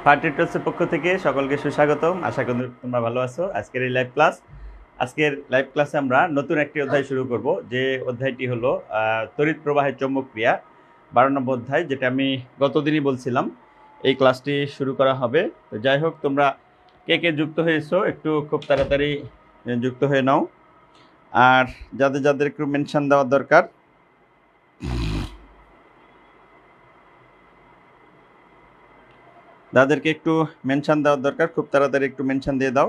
ফার্টিটসের পক্ষ থেকে সকলকে সুস্বাগতম। আশা করি তোমরা ভালো আছো। আজকের লাইভ ক্লাসে আমরা নতুন একটি অধ্যায় শুরু করব, যে অধ্যায়টি হলো তড়িৎ প্রবাহের চৌম্বক ক্রিয়া, 12 নম্বর অধ্যায়, যেটা আমি গতদিনই বলছিলাম এই ক্লাসটি শুরু করা হবে। তো যাই হোক, তোমরা কে কে যুক্ত হয়েছো একটু খুব তাড়াতাড়ি যুক্ত হয়ে নাও। আর যাদের যাদের একটু মেনশন দেওয়ার দরকার, যাদেরকে একটু মেনশন দেওয়ার দরকার, খুব তাড়াতাড়ি একটু মেনশন দিয়ে দাও,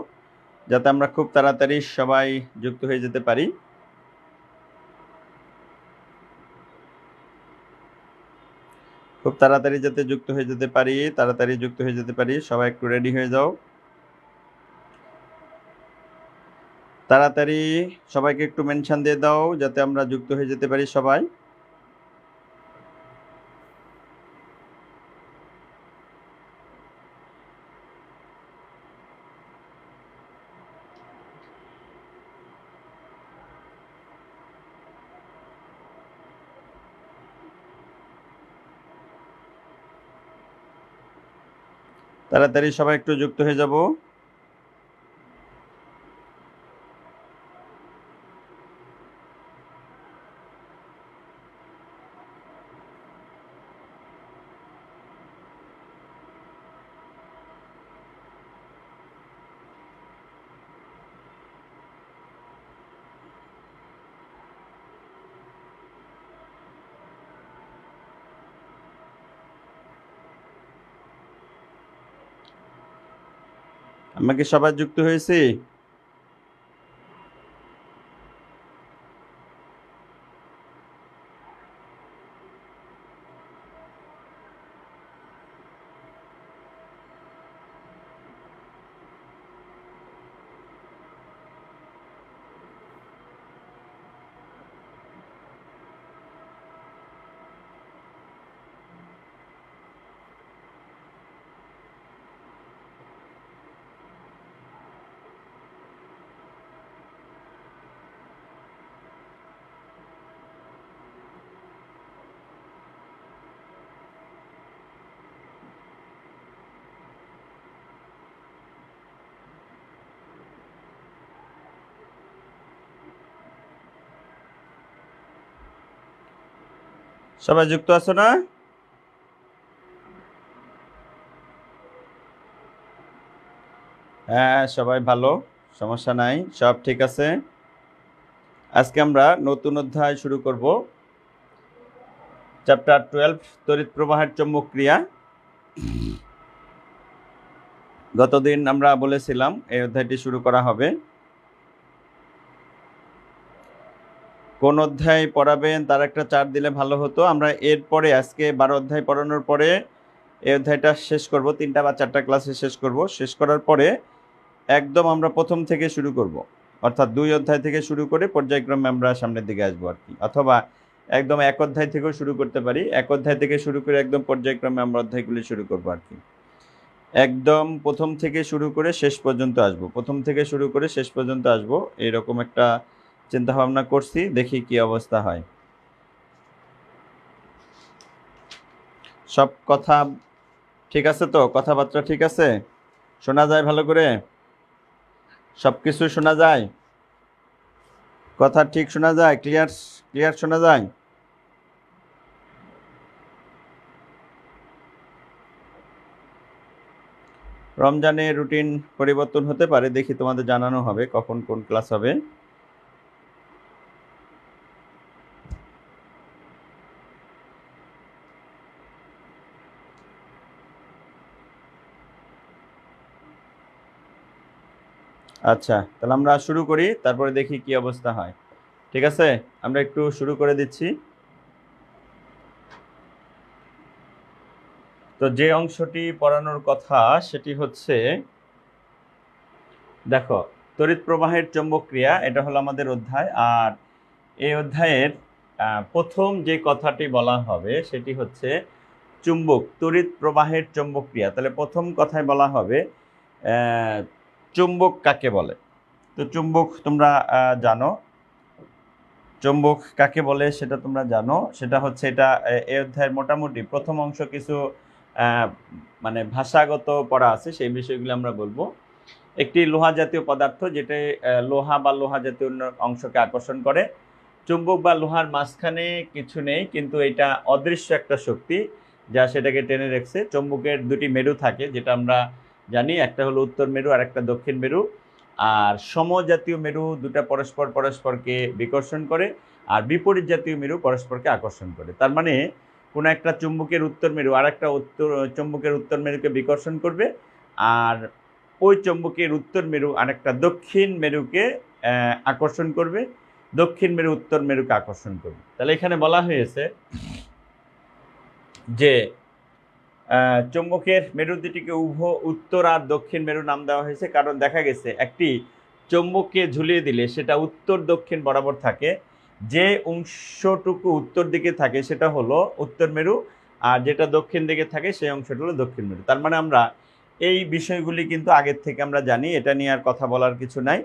যাতে আমরা খুব তাড়াতাড়ি সবাই যুক্ত হয়ে যেতে পারি। খুব তাড়াতাড়ি যাতে যুক্ত হয়ে যেতে পারি, তাড়াতাড়ি যুক্ত হয়ে যেতে পারি। সবাই একটু রেডি হয়ে যাও, তাড়াতাড়ি সবাইকে একটু মেনশন দিয়ে দাও যাতে আমরা যুক্ত হয়ে যেতে পারি সবাই। তাড়াতাড়ি সবাই একটু যুক্ত হয়ে যাব। আমরা কি সবাই যুক্ত হয়েছি? সবাই যুক্ত আছো না? হ্যাঁ, সবাই ভালো, সমস্যা নাই, সব ঠিক আছে। আজকে আমরা নতুন অধ্যায় শুরু করব, চ্যাপ্টার 12, তড়িৎ প্রবাহের চৌম্বক ক্রিয়া। গতদিন আমরা বলেছিলাম এই অধ্যায়টি শুরু করা হবে। কোন অধ্যায় পড়াবেন তার একটা চার্ট দিলে ভালো হতো। আমরা এরপরে আজকে 12 অধ্যায় পড়ানোর পরে এই অধ্যায়টা শেষ করব, 3টা বা 4টা ক্লাসে শেষ করব। শেষ করার পরে একদম আমরা প্রথম থেকে শুরু করব, অর্থাৎ 2 অধ্যায় থেকে শুরু করে পর্যায়ক্রমে আমরা সামনের দিকে আসবো আর কি। অথবা একদম 1 অধ্যায় থেকেও শুরু করতে পারি, 1 অধ্যায় থেকে শুরু করে একদম পর্যায়ক্রমে আমরা অধ্যায়গুলি শুরু করবো আর কি। একদম প্রথম থেকে শুরু করে শেষ পর্যন্ত আসবো, প্রথম থেকে শুরু করে শেষ পর্যন্ত আসবো, এরকম একটা চিন্তা ভাবনা করছি। দেখি কি অবস্থা হয়। সব কথা ঠিক আছে তো? কথাবার্তা ঠিক আছে? শোনা যায় ভালো করে? সব কিছু শোনা যায়? কথা ঠিক শোনা যায়? ক্লিয়ার শোনা যায়? রমজানে রুটিন পরিবর্তন হতে পারে, দেখি তোমাদের জানানো হবে কখন কোন ক্লাস হবে। আচ্ছা, তাহলে আমরা শুরু করি, তারপরে দেখি কি অবস্থা হয়। ঠিক আছে, আমরা একটু শুরু করে দিচ্ছি। তো যে অংশটি পড়ানোর কথা সেটি হচ্ছে, দেখো, তড়িৎ প্রবাহের চৌম্বক ক্রিয়া, এটা হলো আমাদের অধ্যায়। আর এই অধ্যায়ের প্রথম যে কথাটি বলা হবে সেটি হচ্ছে চুম্বক, তড়িৎ প্রবাহের চৌম্বক ক্রিয়া। তাহলে প্রথম কথায় বলা হবে চুম্বক কাকে বলে। তো চুম্বক তোমরা জানো, চুম্বক কাকে বলে সেটা তোমরা জানো। সেটা হচ্ছে, এটা এই অধ্যায়ের মোটামুটি প্রথম অংশ কিছু মানে ভাষাগত পড়া আছে, সেই বিষয়গুলো আমরা বলবো। একটি লোহা জাতীয় পদার্থ যেটা লোহা বা লোহা জাতীয় অংশকে আকর্ষণ করে। চুম্বক বা লোহার মাঝখানে কিছু নেই, কিন্তু এটা অদৃশ্য একটা শক্তি যা সেটাকে টেনে রেখেছে। চুম্বকের দুটি মেরু থাকে, যেটা আমরা জানি, একটা হলো উত্তর মেরু আর একটা দক্ষিণ মেরু। আর সমজাতীয় মেরু দুটা পরস্পরকে বিকর্ষণ করে, আর বিপরীত জাতীয় মেরু পরস্পরকে আকর্ষণ করে। তার মানে কোনো একটা চুম্বকের উত্তর মেরু আর একটা চুম্বকের উত্তর মেরুকে বিকর্ষণ করবে, আর ওই চুম্বকের উত্তর মেরু আরেকটা দক্ষিণ মেরুকে আকর্ষণ করবে, দক্ষিণ মেরু উত্তর মেরুকে আকর্ষণ করবে। তাহলে এখানে বলা হয়েছে যে চুম্বকের মেরু দুটিকে উত্তর আর দক্ষিণ মেরু নাম দেওয়া হয়েছে, কারণ দেখা গেছে একটি চুম্বককে ঝুলিয়ে দিলে সেটা উত্তর দক্ষিণ বরাবর থাকে, যে অংশটুকু উত্তর দিকে থাকে সেটা হলো উত্তর মেরু, আর যেটা দক্ষিণ দিকে থাকে সেই অংশটা হলো দক্ষিণ মেরু। তার মানে আমরা এই বিষয়গুলি কিন্তু আগের থেকে আমরা জানি, এটা নিয়ে আর কথা বলার কিছু নাই।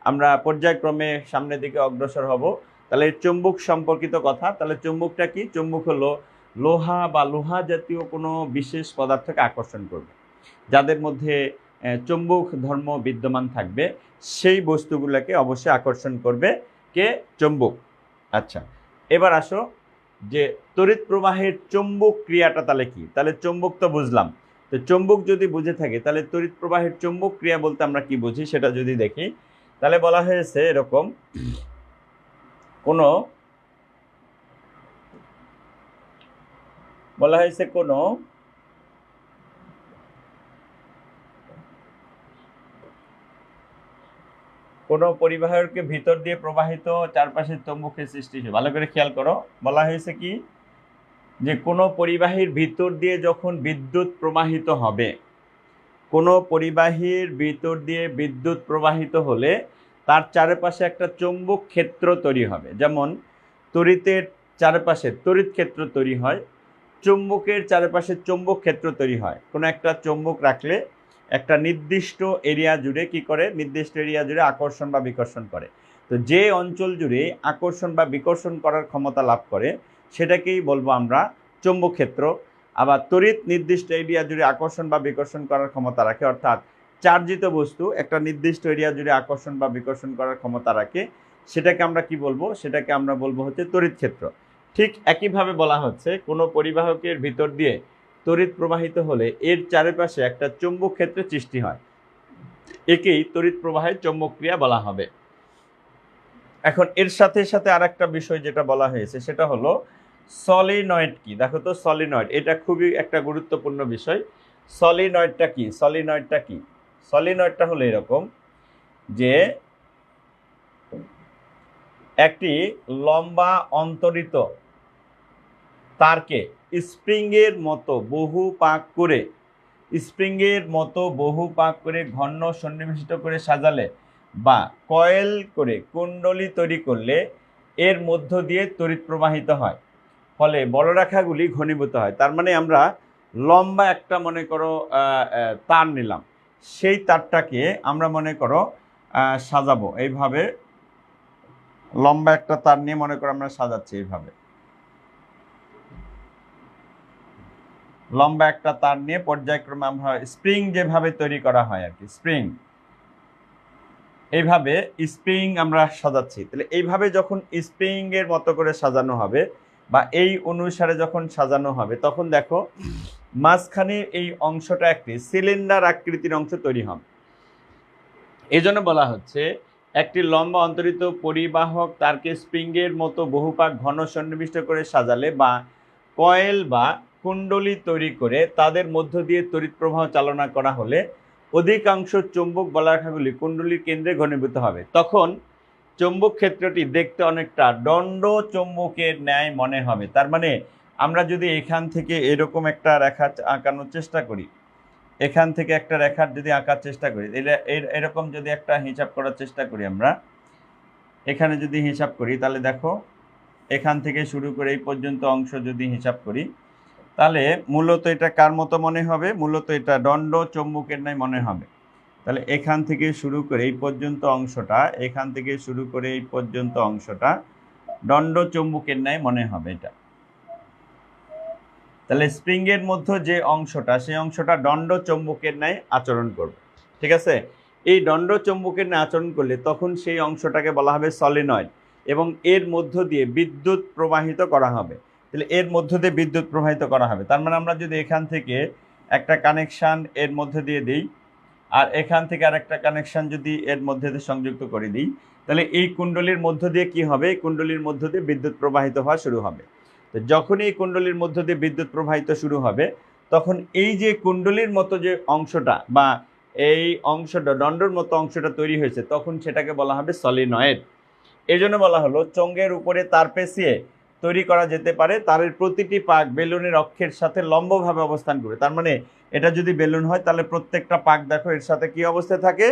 আমরা পর্যায়ক্রমে সামনের দিকে অগ্রসর হব। তাহলে চুম্বক সম্পর্কিত কথা। তাহলে চুম্বকটা কি? চুম্বক হলো লোহা বা লোহা জাতীয় কোনো বিশেষ পদার্থকে আকর্ষণ করবে, যাদের মধ্যে চুম্বক ধর্ম বিদ্যমান থাকবে, সেই বস্তুগুলোকে অবশ্যই আকর্ষণ করবে কে? চুম্বক। আচ্ছা, এবার আসো যে তড়িৎ প্রবাহের চুম্বক ক্রিয়াটা তাহলে কি? তাহলে চুম্বক তো বুঝলাম, তো চুম্বক যদি বুঝে থাকে তাহলে তড়িৎ প্রবাহের চুম্বক ক্রিয়া বলতে আমরা কি বুঝি সেটা যদি দেখি, তাহলে বলা হয়েছে এরকম, কোনো পরিবাহীকে ভিতর দিয়ে প্রবাহিত চারপাশের চুম্বকের সৃষ্টি হয়। ভালো করে খেয়াল করো, বলা হয়েছে কি যে কোনো পরিবাহীর ভিতর দিয়ে যখন বিদ্যুৎ প্রবাহিত হবে, কোনো পরিবাহীর ভিতর দিয়ে বিদ্যুৎ প্রবাহিত হলে তার চারপাশে একটা চৌম্বক ক্ষেত্র তৈরি হবে। যেমন তড়িতের চারপাশে তড়িৎ ক্ষেত্র তৈরি হয়, চুম্বকের চারপাশে চৌম্বক ক্ষেত্র তৈরি হয়। কোনো একটা চৌম্বক রাখলে একটা নির্দিষ্ট এরিয়া জুড়ে কি করে? নির্দিষ্ট এরিয়া জুড়ে আকর্ষণ বা বিকর্ষণ করে। তো যে অঞ্চল জুড়ে আকর্ষণ বা বিকর্ষণ করার ক্ষমতা লাভ করে সেটাকেই বলবো আমরা চৌম্বক ক্ষেত্র। আবার তড়িৎ নির্দিষ্ট এরিয়া জুড়ে আকর্ষণ বা বিকর্ষণ করার ক্ষমতা রাখে, অর্থাৎ চার্জিত বস্তু একটা নির্দিষ্ট এরিয়া জুড়ে আকর্ষণ বা বিকর্ষণ করার ক্ষমতা রাখে, সেটাকে আমরা কি বলবো? সেটাকে আমরা বলবো হচ্ছে তড়িৎ ক্ষেত্র। ঠিক একইভাবে বলা হচ্ছে কোনো পরিবাহকের ভিতর দিয়ে তড়িৎ প্রবাহিত হলে এর চারপাশে একটা চৌম্বক ক্ষেত্রের সৃষ্টি হয়, একেই তড়িৎ প্রবাহের চৌম্বক ক্রিয়া বলা হবে। এখন এর সাথে সাথে আর একটা বিষয় যেটা বলা হয়েছে সেটা হলো সলিনয়েড কি। দেখো তো সলিনয়েড, এটা খুবই একটা গুরুত্বপূর্ণ বিষয়। সলিনয়েডটা কি? সলিনয়েডটা হলো এরকম যে একটি লম্বা অন্তরিত তারকে স্প্রিংয়ের মতো বহু পাক করে ঘন সন্নিবেশিত করে সাজালে বা কয়েল করে কুণ্ডলী তৈরি করলে এর মধ্য দিয়ে তড়িৎ প্রবাহিত হয়, ফলে বলরেখাগুলি ঘনীভূত হয়। তার মানে আমরা লম্বা একটা মনে করো তার নিলাম, সেই তারটাকে আমরা মনে করো সাজাবো এইভাবে, লম্বা একটা তার নিয়ে মনে করো আমরা সাজাচ্ছি এইভাবে, লম্বা একটা তার নিয়ে পর্যায়ক্রমে আমরা স্প্রিং যেভাবে তৈরি করা হয় আর কি, স্প্রিং, এইভাবে স্প্রিং আমরা সাজাচ্ছি। তাহলে এইভাবে যখন স্প্রিং এর মতো করে সাজানো হবে বা এই অনুসারে যখন সাজানো হবে, তখন দেখো মাঝখানে এই অংশটা একটি সিলিন্ডার আকৃতির অংশ তৈরি হবে। এই জন্য বলা হচ্ছে একটি লম্বা অন্তরিত পরিবাহক তারকে স্প্রিংয়ের মতো বহুপাক ঘন সন্নিবিষ্ট করে সাজালে বা কয়েল বা কুণ্ডলী তৈরি করে তাদের মধ্য দিয়ে তড়িৎ প্রবাহ চালনা করা হলে অধিকাংশ চৌম্বক বলরেখাগুলি কুণ্ডলীর কেন্দ্রে ঘনীভূত হবে। তখন চৌম্বক ক্ষেত্রটি দেখতে অনেকটা দণ্ড চৌম্বকের ন্যায় মনে হবে। তার মানে আমরা যদি এখান থেকে এরকম একটা রেখা আঁকানোর চেষ্টা করি, এখান থেকে একটা রেখার যদি আঁকার চেষ্টা করি, এরকম যদি একটা হিসাব করার চেষ্টা করি, আমরা এখানে যদি হিসাব করি তাহলে দেখো এখান থেকে শুরু করে এই পর্যন্ত অংশ যদি হিসাব করি, তাহলে মূলত এটা কার মতো মনে হবে? মূলত এটা দণ্ড চৌম্বকের ন্যায় মনে হবে। তাহলে এখান থেকে শুরু করে এই পর্যন্ত অংশটা, এখান থেকে শুরু করে এই পর্যন্ত অংশটা দণ্ড চৌম্বকের ন্যায় মনে হবে এটা। তাহলে স্প্রিং এর মধ্যে যে অংশটা, সেই অংশটা দণ্ড চৌম্বকের ন্যায় আচরণ করবে। ঠিক আছে, এই দণ্ড চৌম্বকের ন্যায় আচরণ করলে তখন সেই অংশটাকে বলা হবে সলিনয়েড, এবং এর মধ্য দিয়ে বিদ্যুৎ প্রবাহিত করা হবে। তাহলে এর মধ্য দিয়ে বিদ্যুৎ প্রবাহিত করা হবে, তার মানে আমরা যদি এখান থেকে একটা কানেকশন এর মধ্যে দিয়ে দিই, আর এখান থেকে আরেকটা কানেকশন যদি এর মধ্যে দিয়ে সংযুক্ত করে দিই, তাহলে এই কুণ্ডলীর মধ্য দিয়ে কি হবে, কুণ্ডলীর মধ্য দিয়ে বিদ্যুৎ প্রবাহিত হওয়া শুরু হবে। তো যখনই এই কুণ্ডলীর মধ্য দিয়ে বিদ্যুৎ প্রবাহিত শুরু হবে, তখন এই যে কুণ্ডলীর মতো যে অংশটা বা এই অংশটা দণ্ডর মতো অংশটা তৈরি হয়েছে, তখন সেটাকে বলা হবে সলিনয়েড। এই জন্য বলা হলো চোঙের উপরে তার পেঁচিয়ে তৈরি করা যেতে পারে, তারের প্রতিটি পাক বেলুনের অক্ষের সাথে লম্বভাবে অবস্থান করে। তার মানে এটা যদি বেলুন হয়, তাহলে প্রত্যেকটা পাক দেখো এর সাথে কি অবস্থায় থাকে,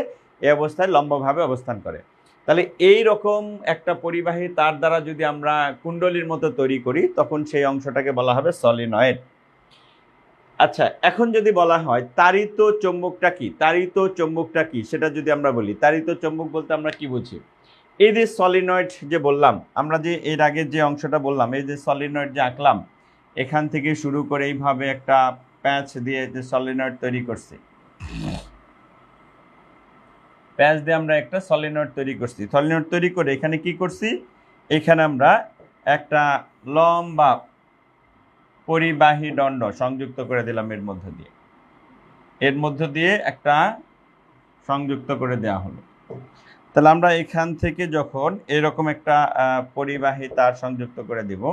এই অবস্থায় লম্বভাবে অবস্থান করে। তাহলে এই রকম একটা পরিবাহী তার দ্বারা যদি আমরা কুণ্ডলীর মতো তৈরি করি, তখন সেই অংশটাকে বলা হবে সলিনয়েড। আচ্ছা, এখন যদি বলা হয় তাড়িত চৌম্বকটা কি, তাড়িত চৌম্বকটা কি সেটা যদি আমরা বলি, তাড়িত চৌম্বক বলতে আমরা কি বুঝি? এই যে সলিনয়েড যে বললাম, আমরা যে এর আগে যে অংশটা বললাম, এই যে সলিনয়েড যে আঁকলাম, এখান থেকে শুরু করে এইভাবে একটা প্যাচ দিয়ে যে সলিনয়েড তৈরি করছি, প্যাচ দিয়ে আমরা একটা সলিনয়েড তৈরি করছি। সলিনয়েড তৈরি করে এখানে কি করছি, এখানে আমরা একটা লম্বা পরিবাহী দণ্ড সংযুক্ত করে দিলাম এর মধ্য দিয়ে, এর মধ্য দিয়ে একটা সংযুক্ত করে দেওয়া হলো। তাহলে আমরা এখান থেকে যখন এরকম একটা পরিবাহী তার সংযুক্ত করে দিব,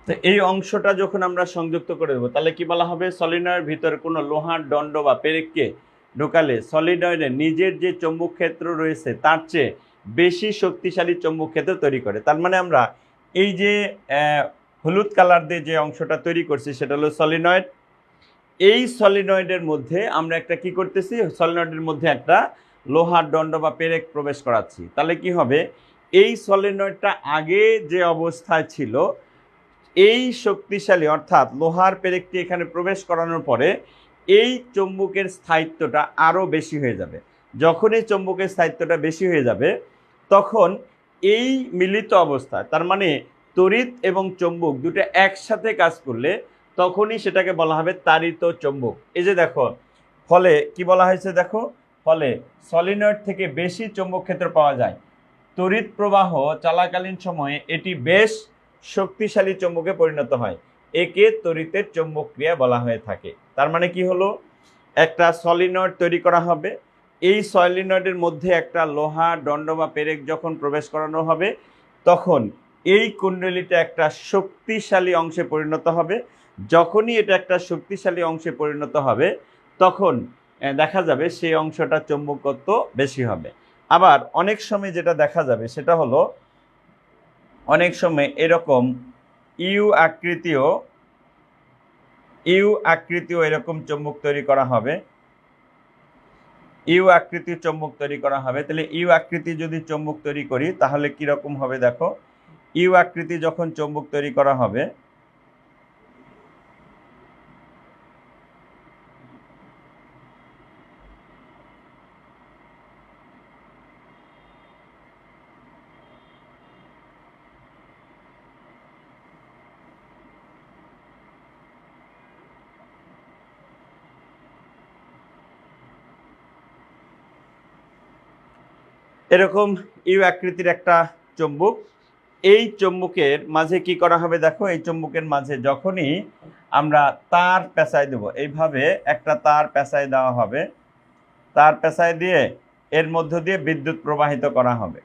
তো এই অংশটা যখন আমরা সংযুক্ত করে দেবো, তাহলে কি বলা হবে, সলিনয়েডের ভিতরে কোনো লোহার দণ্ড বা পেরেককে ঢোকালে সলিনয়েডের নিজের যে চৌম্বক ক্ষেত্র রয়েছে তার চেয়ে বেশি শক্তিশালী চৌম্বক ক্ষেত্র তৈরি করে। তার মানে আমরা এই যে হলুদ কালার দিয়ে যে অংশটা তৈরি করছি, সেটা হলো সলিনয়েড। এই সলিনয়েডের মধ্যে আমরা একটা কি করতেছি, সলিনয়েডের মধ্যে একটা লোহার দণ্ড বা পেরেক প্রবেশ করাচ্ছি। তাহলে কি হবে, এই সলিনয়েডটা আগে যে অবস্থায় ছিল, এই শক্তিশালী অর্থাৎ লোহার পেরেকটি এখানে প্রবেশ করানোর পরে এই চৌম্বকের স্থায়িত্বটা আরও বেশি হয়ে যাবে। যখন এই চৌম্বকের স্থায়িত্বটা বেশি হয়ে যাবে, তখন এই মিলিত অবস্থায়, তার মানে তড়িৎ এবং চৌম্বক দুটো একসাথে কাজ করলে তখনই সেটাকে বলা হবে তাড়িত চৌম্বক। এই যে দেখো, ফলে কি বলা হয়েছে দেখো, ফলে সলিনয়েড থেকে বেশি চৌম্বক ক্ষেত্র পাওয়া যায়। তড়িৎ প্রবাহ চলাকালীন সময়ে এটি বেশ শক্তিশালী চৌম্বকে পরিণত হয়, একে তড়িতের চৌম্বক ক্রিয়া বলা হয়ে থাকে। তার মানে কি হলো, একটা সলিনয়েড তৈরি করা হবে, এই সলিনয়েডের মধ্যে একটা লোহা দণ্ড বা পেরেক যখন প্রবেশ করানো হবে, তখন এই কুণ্ডলীটা একটা শক্তিশালী অংশে পরিণত হবে। যখনই এটা একটা শক্তিশালী অংশে পরিণত হবে, তখন দেখা যাবে সেই অংশটা চৌম্বকত্ব বেশি হবে। আবার অনেক সময় যেটা দেখা যাবে সেটা হলো, অনেক সময় এরকম ইউ আকৃতিও এরকম চৌম্বক তৈরি করা হবে, ইউ আকৃতির চৌম্বক তৈরি করা হবে। তাহলে ইউ আকৃতি যদি চৌম্বক তৈরি করি, তাহলে কি রকম হবে দেখো, ইউ আকৃতি যখন চৌম্বক তৈরি করা হবে, এরকম ইউ আকৃতির একটা চৌম্বক, এই চৌম্বকের মাঝে কি করা হবে দেখো, এই চৌম্বকের মাঝে যখনই আমরা তার পেঁচায় দেব, এইভাবে একটা তার পেঁচায় দেওয়া হবে, তার পেঁচায় দিয়ে এর মধ্য দিয়ে বিদ্যুৎ প্রবাহিত করা হবে।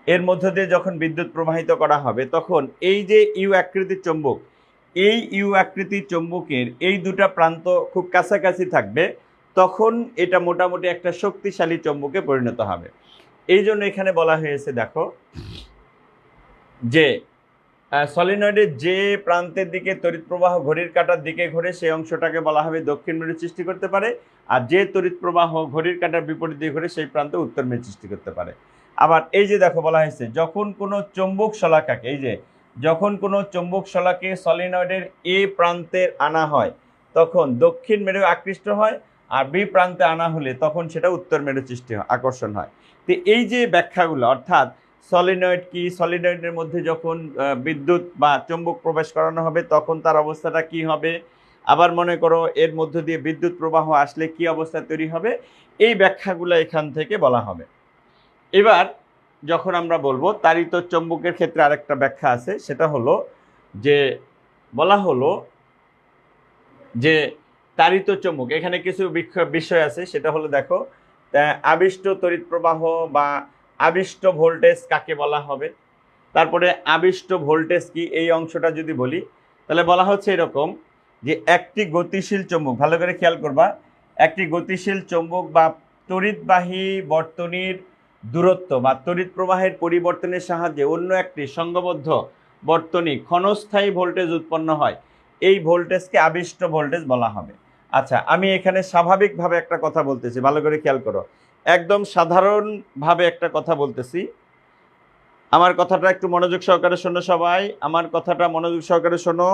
এর মধ্য দিয়ে যখন বিদ্যুৎ প্রবাহিত করা হবে, তখন এই যে ইউ আকৃতির চৌম্বক, এই ইউ আকৃতির চৌম্বকের এই দুটা প্রান্ত খুব কাছাকাছি থাকবে, তখন এটা মোটামুটি একটা শক্তিশালী চৌম্বকে পরিণত হবে। এই জন্য এখানে বলা হয়েছে দেখো, যে সলিনয়েডের যে প্রান্তের দিকে তড়িৎ প্রবাহ ঘড়ির কাঁটার দিকে ঘোরে, সেই অংশটাকে বলা হবে দক্ষিণ মেরু সৃষ্টি করতে পারে, আর যে তড়িৎ প্রবাহ ঘড়ির কাঁটার বিপরীত দিকে ঘোরে, সেই প্রান্তে উত্তর মেরু সৃষ্টি করতে পারে। আবার এই যে দেখো বলা হয়েছে, যখন কোনো চৌম্বক শলাকাকে, এই যে যখন কোনো চৌম্বক শলাকে সলিনয়েডের এ প্রান্তে আনা হয়, তখন দক্ষিণ মেরু আকৃষ্ট হয়, আর বি প্রান্তে আনা হলে তখন সেটা উত্তর মেরু সৃষ্টি হয়, আকর্ষণ হয়। তো এই যে ব্যাখ্যাগুলো, অর্থাৎ সলিনয়েড কি, সলিনয়েডের মধ্যে যখন বিদ্যুৎ বা চুম্বক প্রবেশ করানো হবে তখন তার অবস্থাটা কি হবে, আবার মনে করো এর মধ্য দিয়ে বিদ্যুৎ প্রবাহ আসলে কি অবস্থা তৈরি হবে, এই ব্যাখ্যাগুলো এখান থেকে বলা হবে। এবার যখন আমরা বলবো তাড়িত চৌম্বকের ক্ষেত্রে আরেকটা ব্যাখ্যা আছে, সেটা হলো যে বলা হলো যে তাড়িত চৌম্বক, এখানে কিছু বিষয় আছে, সেটা হলো দেখো আবিষ্ট তড়িৎ প্রবাহ বা আবিষ্ট ভোল্টেজ কাকে বলা হবে, তারপরে আবিষ্ট ভোল্টেজ কি, এই অংশটা যদি বলি তাহলে বলা হচ্ছে এরকম যে একটি গতিশীল চৌম্বক, ভালো করে খেয়াল করবা, একটি গতিশীল চৌম্বক বা তড়িৎবাহী বর্তনীর দূরত্ব বা তড়িৎ প্রবাহের পরিবর্তনের সাহায্যে অন্য একটি সংঘবদ্ধ বর্তনী ক্ষণস্থায়ী ভোল্টেজ উৎপন্ন হয়, এই ভোল্টেজকে আবিষ্ট ভোল্টেজ বলা হবে। আচ্ছা, আমি এখানে স্বাভাবিকভাবে একটা কথা বলতেছি, ভালো করে খেয়াল করো, একদম সাধারণভাবে একটা কথা বলতেছি, আমার কথাটা একটু মনোযোগ সহকারে শোনো সবাই, আমার কথাটা মনোযোগ সহকারে শোনো,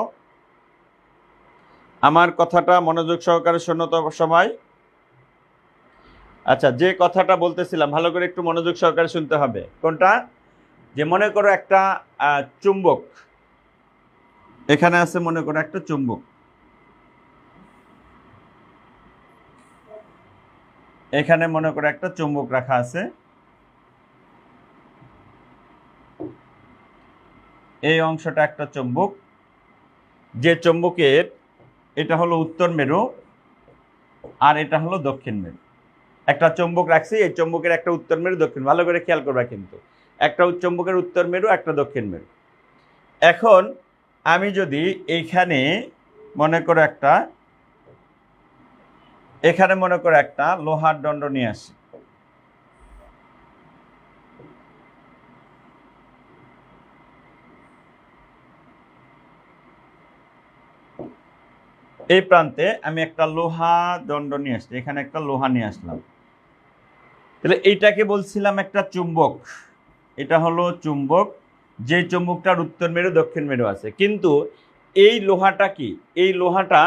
আমার কথাটা মনোযোগ সহকারে শোনো তো সবাই। আচ্ছা, যে কথাটা বলতেছিলাম ভালো করে একটু মনোযোগ সহকারে শুনতে হবে। কোনটা? যে মনে করো একটা চুম্বক এখানে আছে, মনে করো একটা চুম্বক, এখানে মনে করো একটা চুম্বক রাখা আছে, এই অংশটা একটা চুম্বক, যে চুম্বকের এটা হলো উত্তর মেরু আর এটা হলো দক্ষিণ মেরু। একটা চুম্বক রাখছি, এই চুম্বকের একটা উত্তর মেরু দক্ষিণ, ভালো করে খেয়াল করবা কিন্তু, একটা চুম্বকের উত্তর মেরু একটা দক্ষিণ মেরু। এখন আমি যদি এইখানে মনে করো একটা, এখানে মনে করো একটা লোহার দণ্ড নিয়ে আসি, এই প্রান্তে আমি একটা লোহা দণ্ড নিয়ে আসছি, এখানে একটা লোহা নিয়ে আসলাম, তাহলে এইটাকে বলছিলাম একটা চুম্বক, এটা হলো চুম্বক, যে চুম্বকটার উত্তর মেরু দক্ষিণ মেরু আছে। কিন্তু এই লোহাটা কি, এই লোহাটা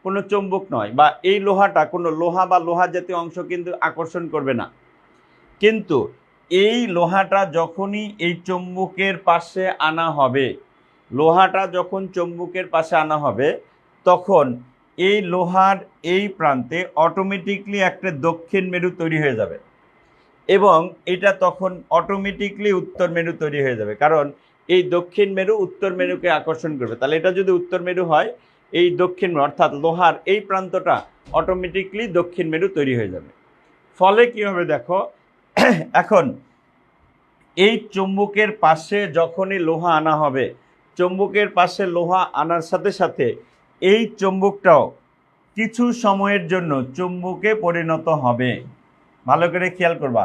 কোনো চুম্বক নয়, বা এই লোহাটা কোনো লোহা বা লোহা জাতীয় অংশ কিন্তু আকর্ষণ করবে না। কিন্তু এই লোহাটা যখনই এই চুম্বকের পাশে আনা হবে, লোহাটা যখন চুম্বকের পাশে আনা হবে তখন এই লোহার এই প্রান্তে অটোমেটিকলি একটা দক্ষিণ মেরু তৈরি হয়ে যাবে, এবং এটা তখন অটোমেটিকলি উত্তর মেরু তৈরি হয়ে যাবে, কারণ এই দক্ষিণ মেরু উত্তর মেরুকে আকর্ষণ করবে। তাহলে এটা যদি উত্তর মেরু হয়, এই দক্ষিণ মেরু অর্থাৎ লোহার এই প্রান্তটা অটোমেটিকলি দক্ষিণ মেরু তৈরি হয়ে যাবে। ফলে কি হবে দেখো, এখন এই চুম্বকের পাশে যখনই লোহা আনা হবে, চুম্বকের পাশে লোহা আনার সাথে সাথে এই চুম্বকটাও কিছু সময়ের জন্য চুম্বকে পরিণত হবে। ভালো করে খেয়াল করবা,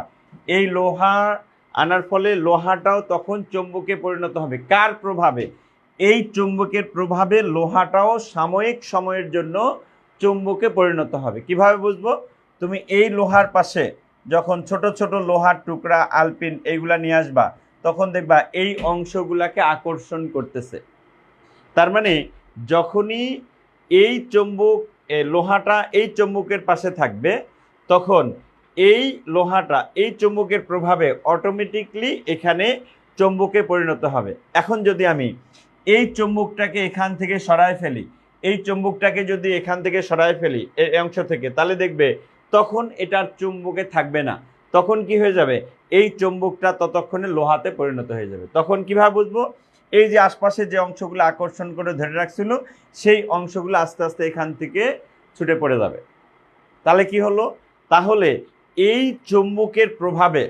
এই লোহা আনার ফলে লোহাটাও তখন চুম্বকে পরিণত হবে। কার প্রভাবে? এই চুম্বকের প্রভাবে লোহাটাও সাময়িক সময়ের জন্য চুম্বকে পরিণত হবে। কিভাবে বুঝবো? তুমি এই লোহার পাশে যখন ছোট ছোট লোহার টুকরা আলপিন এইগুলা নিয়ে আসবা, তখন দেখবা এই অংশগুলাকে আকর্ষণ করতেছে। তার মানে যখনই এই চুম্বক লোহাটা এই চুম্বকের পাশে থাকবে, তখন এই লোহাটা এই চুম্বকের প্রভাবে অটোমেটিকলি এখানে চুম্বকে পরিণত হবে। এখন যদি আমি এই চুম্বকটাকে এখান থেকে সরায় ফেলি, এই চুম্বকটাকে যদি এখান থেকে সরায় ফেলি এই অংশ থেকে, তাহলে দেখবে তখন এটার চুম্বকে থাকবে না। তখন কি হয়ে যাবে? এই চুম্বকটা ততক্ষণে লোহাতে পরিণত হয়ে যাবে। তখন কিভাবে বুঝবো? এই যে আশপাশে যে অংশগুলো আকর্ষণ করে ধরে রাখছিল, সেই অংশগুলো আস্তে আস্তে এখান থেকে ছুটে পড়ে যাবে। তাহলে কি হলো? তাহলে এই চুম্বকের প্রভাবে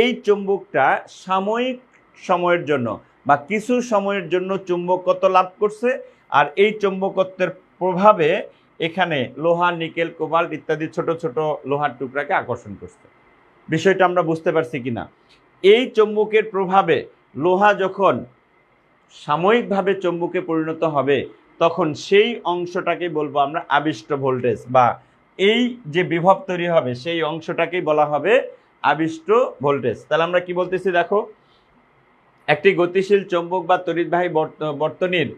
এই চুম্বকটা সাময়িক সময়ের জন্য বা কিছু সময়ের জন্য চুম্বকত্ব লাভ করছে, আর এই চুম্বকত্বের প্রভাবে এখানে লোহা, নিকেল, কোবাল্ট ইত্যাদি ছোট ছোট লোহার টুকরাকে আকর্ষণ করছে। বিষয়টা আমরা বুঝতে পারছি কিনা? এই চুম্বকের প্রভাবে লোহা যখন সাময়িকভাবে চুম্বকে পরিণত হবে, তখন সেই অংশটাকে বলবো আমরা আবিষ্ট ভোল্টেজ, বা এই যে বিভব তৈরি হবে সেই অংশটাকেই বলা হবে আবিষ্ট ভোল্টেজ। তাহলে আমরা কি বলতেছি দেখো, একটি গতিশীল চৌম্বক বা তড়িৎবাহী বর্তনীর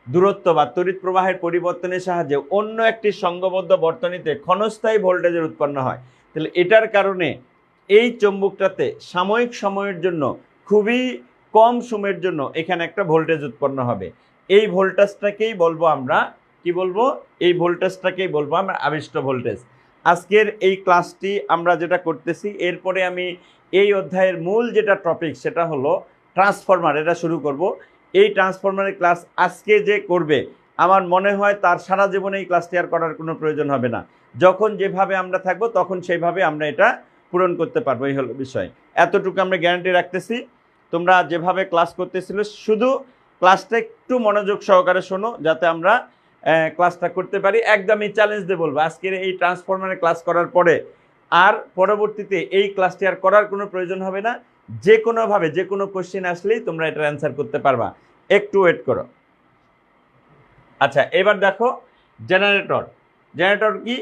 দূরত্ব বা তড়িৎ প্রবাহের পরিবর্তনের সাহায্যে অন্য একটি সংঘবদ্ধ বর্তনীতে ক্ষণস্থায়ী ভোল্টেজের উৎপন্ন হয়। তাহলে এটার কারণে এই চৌম্বকটাতে সাময়িক সময়ের জন্য, খুবই কম সময়ের জন্য এখানে একটা ভোল্টেজ উৎপন্ন হবে। এই ভোল্টেজটাকেই বলবো আমরা কি বলবো? এই ভোল্টেজটাকেই বলবো আমরা আবিষ্ট ভোল্টেজ। আজকের এই ক্লাসটি আমরা যেটা করতেছি, এরপরে আমি এই অধ্যায়ের মূল যেটা টপিক সেটা হলো ট্রান্সফরমার, এটা শুরু করব। এই ট্রান্সফরমারের ক্লাস আজকে যে করবে, আমার মনে হয় তার সারা জীবনে এই ক্লাসটি আর করার কোনো প্রয়োজন হবে না। যখন যেভাবে আমরা থাকবো তখন সেইভাবে আমরা এটা পূরণ করতে পারবো, এই হলো বিষয়। এতটুকু আমরা গ্যারান্টি রাখতেছি। তোমরা যেভাবে ক্লাস করতেছিল, শুধু ক্লাসটা একটু মনোযোগ সহকারে শোনো, যাতে আমরা ক্লাসটা করতে পারি। একদমই চ্যালেঞ্জ দিয়ে বলবো, আজকের এই ট্রান্সফরমারের ক্লাস করার পরে আর পরবর্তীতে এই ক্লাসটি আর করার কোনো প্রয়োজন হবে না। যে কোনোভাবে যে কোনো কোশ্চেন আসলেই তোমরা এটার অ্যান্সার করতে পারবা। একটু ওয়েট করো। আচ্ছা, এবার দেখো জেনারেটর। জেনারেটর কি?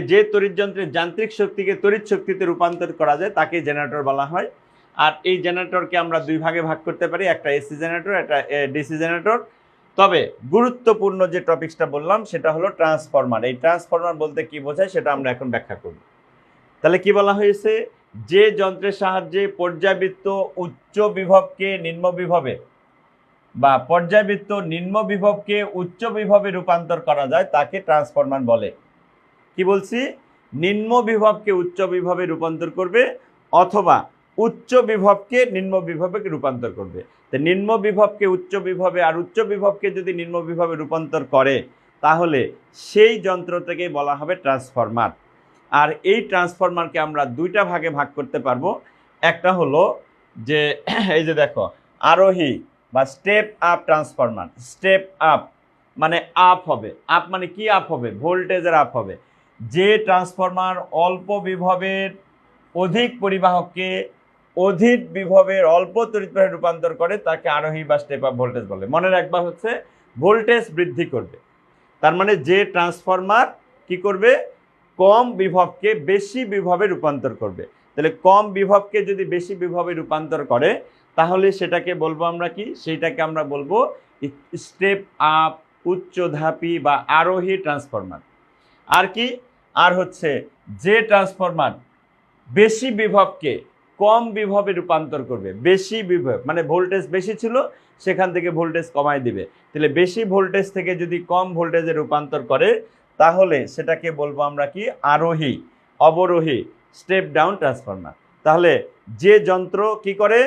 যে তড়িৎ যন্ত্রের যান্ত্রিক শক্তিকে তড়িৎ শক্তিতে রূপান্তর করা যায় তাকে জেনারেটর বলা হয়। আর এই জেনারেটরকে আমরা দুই ভাগে ভাগ করতে পারি, একটা এসি জেনারেটর, একটা ডিসি জেনারেটর। তবে গুরুত্বপূর্ণ যে টপিকসটা বললাম সেটা হলো ট্রান্সফরমার। এই ট্রান্সফরমার বলতে কি বোঝায় সেটা আমরা এখন ব্যাখ্যা করব। তাহলে কি বলা হয়েছে? যে যন্ত্রের সাহায্যে পর্যায়বৃত্ত উচ্চ বিভবকে নিম্ন বিভবে বা পর্যায়বৃত্ত নিম্ন বিভবকে উচ্চ বিভবে রূপান্তর করা যায় তাকে ট্রান্সফরমার বলে। কি বলছি? নিম্ন বিভবকে উচ্চ বিভবে রূপান্তর করবে, অথবা উচ্চ বিভবকে নিম্ন বিভবে রূপান্তর করবে। তো নিম্ন বিভবকে উচ্চ বিভবে আর উচ্চ বিভবকে যদি নিম্ন বিভবে রূপান্তর করে, তাহলে সেই যন্ত্রটাকে বলা হবে ট্রান্সফরমার। আর এই ট্রান্সফরমারকে আমরা দুইটা ভাগে ভাগ করতে পারবো। একটা হলো যে এই যে দেখো, আরোহী বা step up transformer. Step up মানে আপ হবে। আপ মানে কি আপ হবে? ভোল্টেজের আপ হবে। যে ট্রান্সফরমার অল্প বিভবের অধিক পরিবাহককে অধিক বিভবের অল্প তড়িৎ প্রবাহে রূপান্তর করে তাকে আরোহী বা স্টেপ আপ ভোল্টেজ বলে। মনে রাখবা হচ্ছে ভোল্টেজ বৃদ্ধি করবে। তার মানে যে ট্রান্সফরমার কি করবে? কম বিভবকে বেশি বিভবে রূপান্তর করবে। তাহলে কম বিভবকে যদি বেশি বিভবে রূপান্তর করে, তাহলে সেটাকে বলবো আমরা কি? সেইটাকে আমরা বলবো স্টেপ আপ, উচ্চধাপী বা আরোহী ট্রান্সফরমার। আর কি? আর হচ্ছে যে ট্রান্সফরমার বেশি বিভবকে কম বিভবে রূপান্তর করবে। বেশি বিভব মানে ভোল্টেজ বেশি ছিল, সেখান থেকে ভোল্টেজ কমায় দিবে। তাহলে বেশি ভোল্টেজ থেকে যদি কম ভোল্টেজে রূপান্তর করে, তাহলে সেটাকে বলবো আমরা কি? আরোহী, অবরোহী, স্টেপ ডাউন ট্রান্সফরমার। তাহলে যে যন্ত্র কি করে?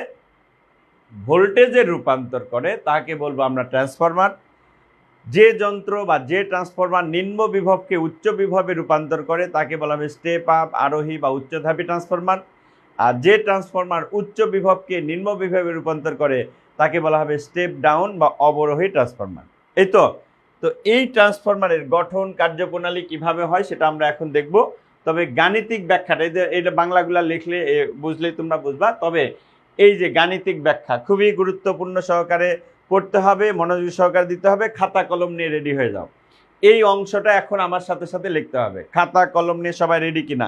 ভোল্টেজের রূপান্তর করে তাকে বলবো আমরা ট্রান্সফরমার। যে যন্ত্র বা যে ট্রান্সফরমার নিম্ন বিভবকে উচ্চ বিভবে রূপান্তর করে তাকে বলা হবে স্টেপ আপ, আরোহী বা উচ্চধাপী ট্রান্সফরমার। আর যে ট্রান্সফরমার উচ্চ বিভবকে নিম্ন বিভবে রূপান্তর করে তাকে বলা হবে স্টেপ ডাউন বা অবরোহী ট্রান্সফরমার। এই তো এই ট্রান্সফরমারের গঠন, কার্যপ্রণালী কিভাবে হয় সেটা আমরা এখন দেখব। তবে গাণিতিক ব্যাখ্যাটা, এটা বাংলাগুলা লিখলে বুঝলেই তোমরা বুঝবা। তবে এই যে গাণিতিক ব্যাখ্যা খুবই গুরুত্বপূর্ণ সহকারে পড়তে হবে, মনোযোগ সহকারে দিতে হবে। খাতা কলম নিয়ে রেডি হয়ে যাও। এই অংশটা এখন আমার সাথে সাথে লিখতে হবে। খাতা কলম নিয়ে সবাই রেডি কিনা?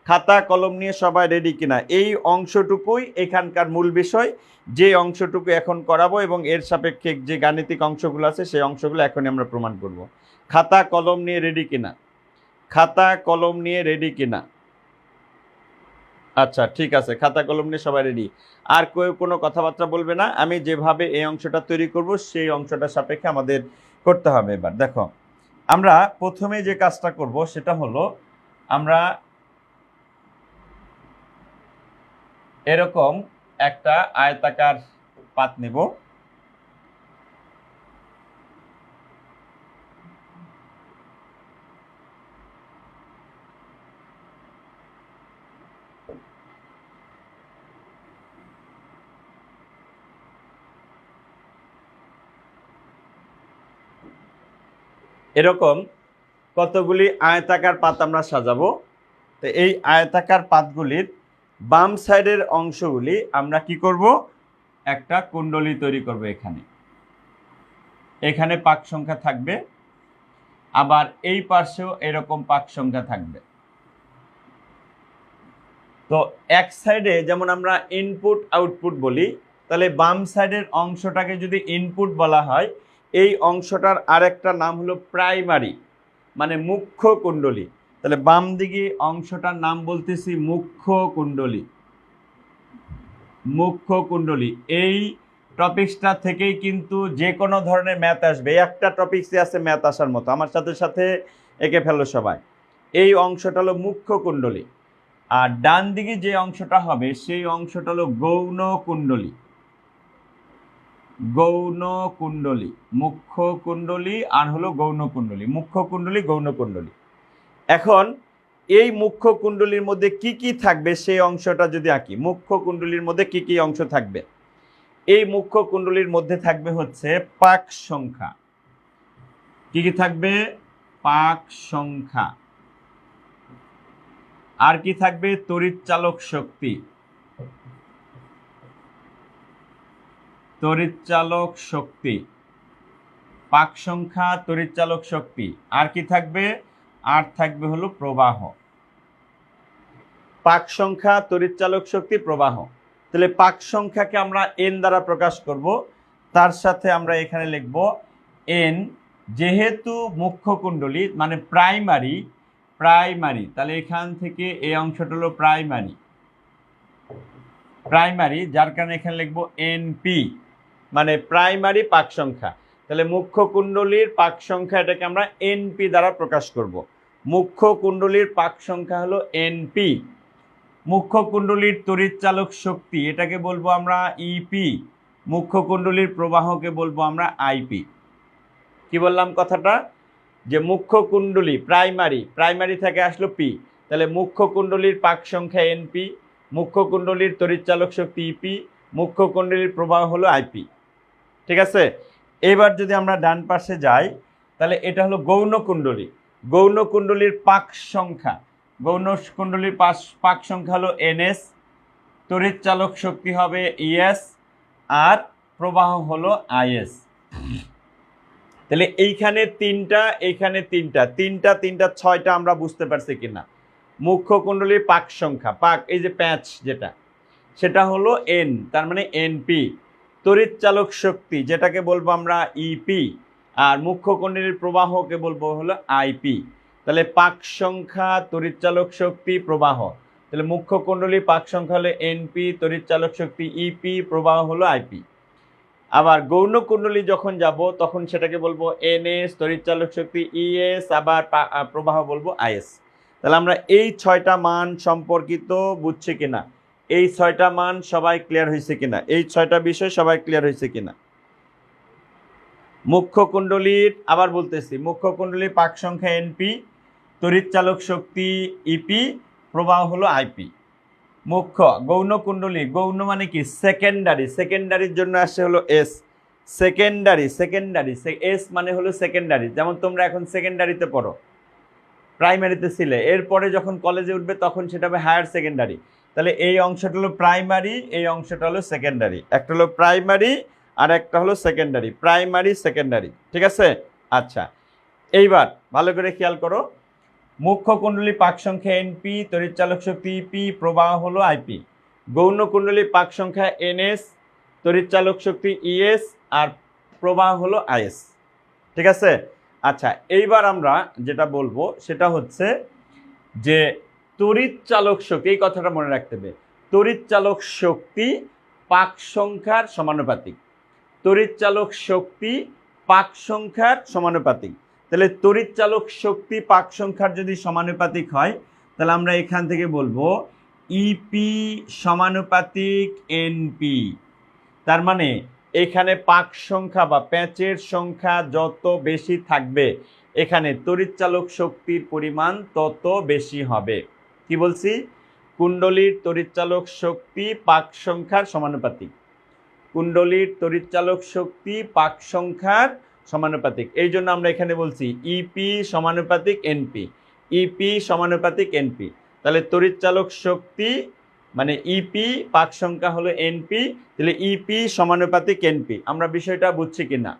খাতা কলম নিয়ে সবাই রেডি কিনা? এই অংশটুকুই এখানকার মূল বিষয়, যে অংশটুকু এখন করাবো, এবং এর সাপেক্ষে যে গাণিতিক অংশগুলো আছে সেই অংশগুলো এখনই আমরা প্রমাণ করব। খাতা কলম নিয়ে রেডি কিনা? খাতা কলম নিয়ে রেডি কিনা? আচ্ছা, ঠিক আছে, খাতা কলম নিয়ে সবাই রেডি। আর কেউ কোনো কথাবার্তা বলবে না। আমি যেভাবে এই অংশটা তৈরি করব সেই অংশটা সাপেক্ষে আমাদের করতে হবে। এবার দেখো, আমরা প্রথমে যে কাজটা করব সেটা হলো, আমরা এরকম একটা আয়তাকার পাত নেব। এরকম কতগুলি আয়তাকার পাত আমরা সাজাবো। তো এই আয়তাকার পাতগুলির বাম সাইডের অংশগুলি আমরা কি করব? একটা কুণ্ডলী তৈরি করব। এখানে পাক সংখ্যা থাকবে, আবার এই পাশেও এরকম পাক সংখ্যা থাকবে। তো এক সাইডে যেমন আমরা ইনপুট আউটপুট বলি, তাহলে বাম সাইডের অংশটাকে যদি ইনপুট বলা হয়, এই অংশটার আরেকটা নাম হলো প্রাইমারি, মানে মুখ্য কুণ্ডলী। তাহলে বাম দিকে অংশটার নাম বলতেছি মুখ্য কুণ্ডলী। মুখ্য কুণ্ডলী, এই টপিক্সটা থেকেই কিন্তু যে কোনো ধরনের ম্যাথ আসবে। একটা টপিক্সই আছে ম্যাথ আসার মতো, আমার সাথে সাথে এঁকে ফেলো সবাই। এই অংশটা হলো মুখ্য কুণ্ডলী, আর ডান দিকে যে অংশটা হবে সেই অংশটা হলো গৌণ কুণ্ডলী। গৌণ কুণ্ডলী, মুখ্য কুণ্ডলী আর হলো গৌণ কুণ্ডলী, মুখ্য কুণ্ডলী গৌণ কুণ্ডলী। এখন এই মুখ্য কুণ্ডলীর মধ্যে কি কি থাকবে সেই অংশটা যদি আঁকি, মুখ্য কুণ্ডলীর মধ্যে কি কি অংশ থাকবে? এই মুখ্য কুণ্ডলীর মধ্যে থাকবে হচ্ছে পাক সংখ্যা। কি কি থাকবে? পাক সংখ্যা। আর কি থাকবে? তড়িৎচালক শক্তি। তড়িৎচালক শক্তি, পাক সংখ্যা, তড়িৎচালক শক্তি। আর কি থাকবে? আর থাকবে হলো প্রবাহ। পাক সংখ্যা, তড়িৎচালক শক্তি, প্রবাহ। তাহলে পাক সংখ্যাকে আমরা এন দ্বারা প্রকাশ করব, তার সাথে আমরা এখানে লিখব এন। যেহেতু মুখ্য কুণ্ডলী মানে প্রাইমারি, প্রাইমারি, তাহলে এখান থেকে এই অংশটা হলো প্রাইমারি, প্রাইমারি, যার কারণে এখানে লিখব এনপি, মানে প্রাইমারি পাক সংখ্যা। তাহলে মুখ্য কুণ্ডলীর পাক সংখ্যা, এটাকে আমরা এনপি দ্বারা প্রকাশ করব। মুখ্য কুণ্ডলীর পাক সংখ্যা হলো এনপি। মুখ্য কুণ্ডলীর তড়িৎচালক শক্তি, এটাকে বলবো আমরা ইপি। মুখ্য কুণ্ডলীর প্রবাহকে বলবো আমরা আইপি। কি বললাম কথাটা? যে মুখ্য কুণ্ডলী প্রাইমারি, প্রাইমারি থেকে আসলো পি, তাহলে মুখ্য কুণ্ডলীর পাক সংখ্যা এনপি, মুখ্য কুণ্ডলীর তড়িৎচালক শক্তি ইপি, মুখ্য কুণ্ডলীর প্রবাহ হলো আইপি। ঠিক আছে? এবার যদি আমরা ডান পাশে যাই, তাহলে এটা হলো গৌণ কুণ্ডলী। গৌণ কুণ্ডলীর পাক সংখ্যা, গৌণ কুণ্ডলীর পাক সংখ্যা হলো এনএস, তড়িৎচালক শক্তি হবে ইএস, আর প্রবাহ হলো আইএস। তাহলে এইখানে তিনটা, এইখানে তিনটা, তিনটা তিনটা ছয়টা আমরা বুঝতে পারছি কিনা? মুখ্য কুণ্ডলীর পাক সংখ্যা, পাক এই যে প্যাচ যেটা, সেটা হলো এন, তার মানে এনপি। তড়িৎচালক শক্তি যেটাকে বলবো আমরা ইপি, আর মুখ্য কুণ্ডলীর প্রবাহকে বলবো হলো আইপি। তাহলে পাক সংখ্যা, তড়িৎচালক শক্তি, প্রবাহ। তাহলে মুখ্য কুণ্ডলীর পাক সংখ্যা হলো এনপি, তড়িৎচালক শক্তি ইপি, প্রবাহ হলো আইপি। আবার গৌণ কুণ্ডলী যখন যাব তখন সেটাকে বলবো এনএস, তড়িৎচালক শক্তি ইএস, আবার প্রবাহ বলবো আইএস। তাহলে আমরা এই ছয়টা মান সম্পর্কিত বুঝছি কিনা? এই ছয়টা মান সবাই ক্লিয়ার হয়েছে কিনা? এই ছয়টা বিষয় সবাই ক্লিয়ার হয়েছে কিনা? মুখ্য কুণ্ডলীর, আবার বলতেছি, মুখ্য কুণ্ডলীর পাক সংখ্যা এনপি, তড়িৎচালক শক্তি ইপি, প্রবাহ হলো আইপি। মুখ্য গৌণ কুণ্ডলী, গৌণ মানে কি? সেকেন্ডারি, সেকেন্ডারির জন্য আসছে হলো এস। সেকেন্ডারি, সেকেন্ডারি, এস মানে হলো সেকেন্ডারি। যেমন তোমরা এখন সেকেন্ডারিতে পড়ো, প্রাইমারিতে ছিলে, এরপরে যখন কলেজে উঠবে তখন সেটা হবে হায়ার সেকেন্ডারি। তাহলে এই অংশটা হলো প্রাইমারি, এই অংশটা হলো সেকেন্ডারি। একটা হলো প্রাইমারি আর একটা হলো সেকেন্ডারি, প্রাইমারি সেকেন্ডারি। ঠিক আছে? আচ্ছা, এইবার ভালো করে খেয়াল করো। মুখ্য কুণ্ডলী পাক সংখ্যা এনপি, তড়িৎচালক শক্তি ইপি, প্রবাহ হলো আইপি। গৌণ কুণ্ডলী পাক সংখ্যা এনএস, তড়িৎচালক শক্তি ইএস, আর প্রবাহ হলো আইএস। ঠিক আছে? আচ্ছা, এইবার আমরা যেটা বলবো সেটা হচ্ছে যে তড়িৎচালক শক্তি, এই কথাটা মনে রাখতে হবে, তড়িৎচালক শক্তি পাক সংখ্যার সমানুপাতিক। তড়িৎচালক শক্তি পাক সংখ্যার সমানুপাতিক। তাহলে তড়িৎচালক শক্তি পাক সংখ্যার যদি সমানুপাতিক হয়, তাহলে আমরা এখান থেকে বলবো ইপি সমানুপাতিক এনপি। তার মানে এখানে পাক সংখ্যা বা প্যাচের সংখ্যা যত বেশি থাকবে, এখানে তড়িৎচালক শক্তির পরিমাণ তত বেশি হবে। কি বলছি? কুণ্ডলীর তড়িৎচালক শক্তি পাক সংখ্যার সমানুপাতিক। কুণ্ডলীর তড়িৎচালক শক্তি পাক সংখ্যার সমানুপাতিক। এই জন্য আমরা এখানে বলছি ইপি সমানুপাতিক এনপি, ইপি সমানুপাতিক এনপি। তাহলে তড়িৎচালক শক্তি মানে ইপি, পাক সংখ্যা হলো এনপি, তাহলে ইপি সমানুপাতিক এনপি। আমরা বিষয়টা বুঝছি কিনা?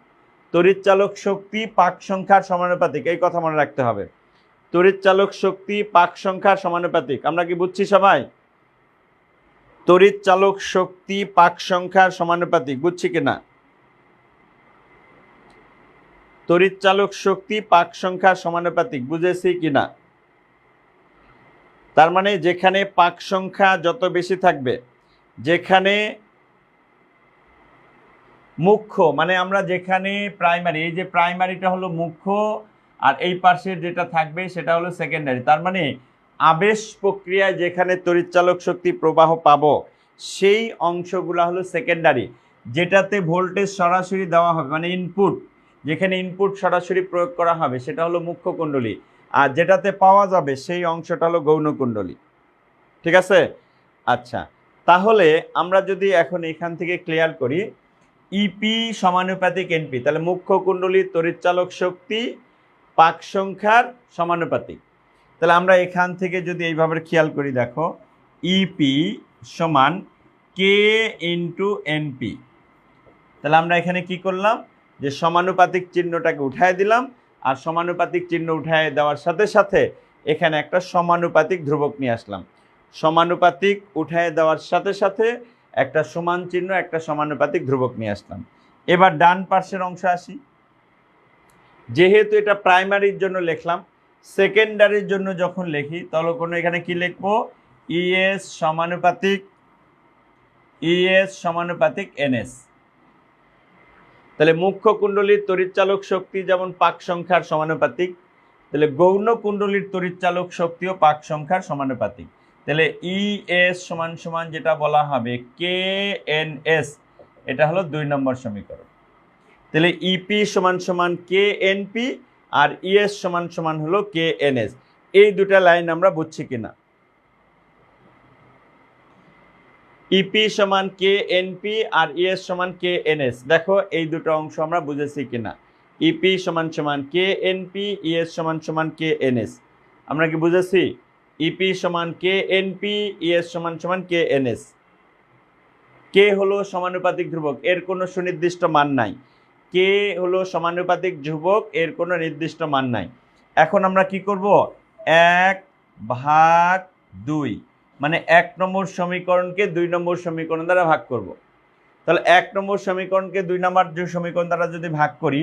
তড়িৎচালক শক্তি পাক সংখ্যার সমানুপাতিক, এই কথা মনে রাখতে হবে। তড়িৎচালক শক্তি পাক সংখ্যার সমানুপাতিক, আমরা কি বুঝছি সবাই? তড়িৎচালক শক্তি পাক সংখ্যার সমানুপাতিক, বুঝছি কিনা? তড়িৎচালক শক্তি পাক সংখ্যার সমানুপাতিক, বুঝেছি কিনা? তার মানে যেখানে পাক সংখ্যা যত বেশি থাকবে, যেখানে মুখ্য মানে আমরা যেখানে প্রাইমারি, এই যে প্রাইমারিটা হলো মুখ্য আর এই পাশের যেটা থাকবে সেটা হলো সেকেন্ডারি, তার মানে আবেশ প্রক্রিয়ায় যেখানে তড়িৎচালক শক্তি প্রবাহ পাবো সেই অংশগুলো হলো সেকেন্ডারি, যেটাতে ভোল্টেজ সরাসরি দেওয়া হবে, মানে ইনপুট, যেখানে ইনপুট সরাসরি প্রয়োগ করা হবে সেটা হলো মুখ্য কুণ্ডলী, আর যেটাতে পাওয়া যাবে সেই অংশটা হলো গৌণ কুণ্ডলী। ঠিক আছে? আচ্ছা, তাহলে আমরা যদি এখন এখান থেকে ক্লিয়ার করি, ইপি সমানুপাতিক এনপি, তাহলে মুখ্য কুণ্ডলীর তড়িৎচালক শক্তি পাক সংখ্যার সমানুপাতিক। তাহলে আমরা এখান থেকে যদি এইভাবে খেয়াল করি, দেখো ইপি সমান কে ইন্টু এনপি, তাহলে আমরা এখানে কি করলাম, যে সমানুপাতিক চিহ্নটাকে উঠায় দিলাম, আর সমানুপাতিক চিহ্ন উঠায় দেওয়ার সাথে সাথে এখানে একটা সমানুপাতিক ধ্রুবক নিয়ে আসলাম, সমানুপাতিক উঠায় দেওয়ার সাথে সাথে একটা সমান চিহ্ন, একটা সমানুপাতিক ধ্রুবক নিয়ে আসলাম। এবার ডান পাশের অংশ আসি, যেহেতু এটা প্রাইমারির জন্য লিখলাম, সেকেন্ডারির জন্য যখন লিখি তখন এখানে কি লিখবো, ইএস সমানুপাতিক এনএস। তাহলে মুখ্য কুণ্ডলীর তড়িৎচালক শক্তি যেমন পাক সংখ্যার সমানুপাতিক, তাহলে গৌণ কুণ্ডলীর তড়িৎচালক শক্তিও পাক সংখ্যার সমানুপাতিক। তাহলে ইএস সমান সমান যেটা বলা হবে কে এন এস, এটা হলো 2 নম্বর সমীকরণ। তাহলে ইপি সমান সমান কে এনপি আর ইএস সমান সমান হলো কে এন এস। এই দুটা লাইন আমরা বুঝছি কিনা? ইপি সমান কে এনপি আর ইএস সমান কে এন এস, দেখো এই দুটো অংশ আমরা বুঝেছি কিনা? ইপি সমান সমান কে এনপি, ইএস সমান সমান কে এন এস, আমরা কি বুঝেছি? ইপি সমান কে এনপি, ইএস সমান সমান কে এন এস। কে হলো সমানুপাতিক ধ্রুবক, এর কোনো সুনির্দিষ্ট মান নাই। কে হলো সমানুপাতিক ধ্রুবক, এর কোনো নির্দিষ্ট মান নাই। এখন আমরা কি করব, 1/2, মানে 1 নম্বর সমীকরণকে 2 নম্বর সমীকরণ দ্বারা ভাগ করব। তাহলে 1 নম্বর সমীকরণকে 2 নম্বর সমীকরণ দ্বারা যদি ভাগ করি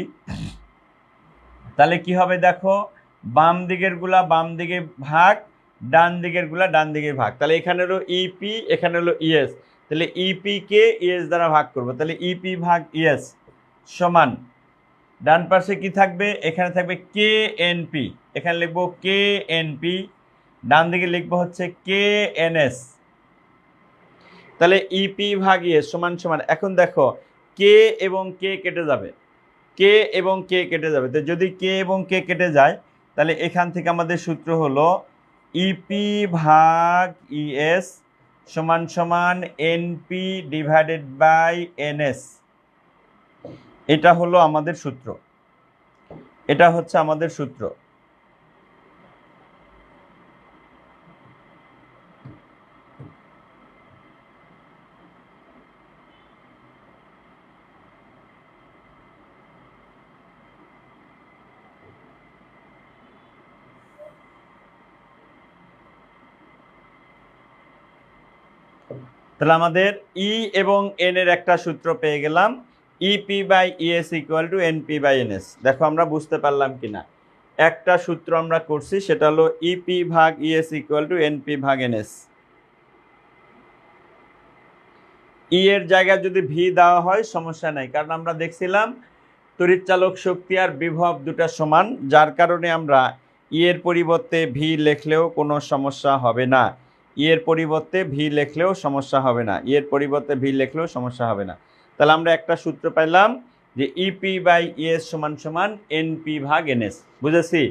তাহলে কি হবে, দেখো বাম দিকের গুলা বাম দিকে ভাগ, ডান দিকের গুলা ডান দিকে ভাগ। তাহলে এখানে হলো ইপি, এখানে হলো ইএস, তাহলে ইপি কে ইএস দ্বারা ভাগ করব, তাহলে ইপি ভাগ ইএস সমান ডান পাশে কি থাকবে, এখানে থাকবে কে এনপি, এখানে লিখবো কে এনপি, ডান দিকে লিখবো হচ্ছে কে এনএস। তাহলে ইপি ভাগ ইএস সমান সমান, এখন দেখো কে এবং কে কেটে যাবে, কে এবং কে কেটে যাবে, তো যদি কে এবং কে কেটে যায় তাহলে এখান থেকে আমাদের সূত্র হলো ইপি ভাগ ইএস সমান সমান এনপি ডিভাইডেড বাই এনএস। এটা হলো আমাদের সূত্র, এটা হচ্ছে আমাদের সূত্র। তাহলে আমাদের ই এবং এন এর একটা সূত্র পেয়ে গেলাম, EP by ES equal to NP by NS. দেখো আমরা বুঝতে পারলাম কিনা, একটা সূত্র আমরা করছি সেটা হলো ইপি ভাগ ইএস ইকুয়াল টু এনপি ভাগ এনএস। ই এর জায়গায় যদি ভি দেওয়া হয় সমস্যা নাই, কারণ আমরা দেখছিলাম তড়িৎচালক শক্তি আর বিভব দুটা সমান, যার কারণে আমরা ই এর পরিবর্তে ভি লিখলেও কোনো সমস্যা হবে না, ই এর পরিবর্তে ভি লিখলেও সমস্যা হবে না, ই এর পরিবর্তে ভি লিখলেও সমস্যা হবে না। তাহলে আমরা একটা সূত্র পাইলাম যে ইপি বাই ইএস সমান সমান এনপি ভাগ এনএস। বুঝেছি?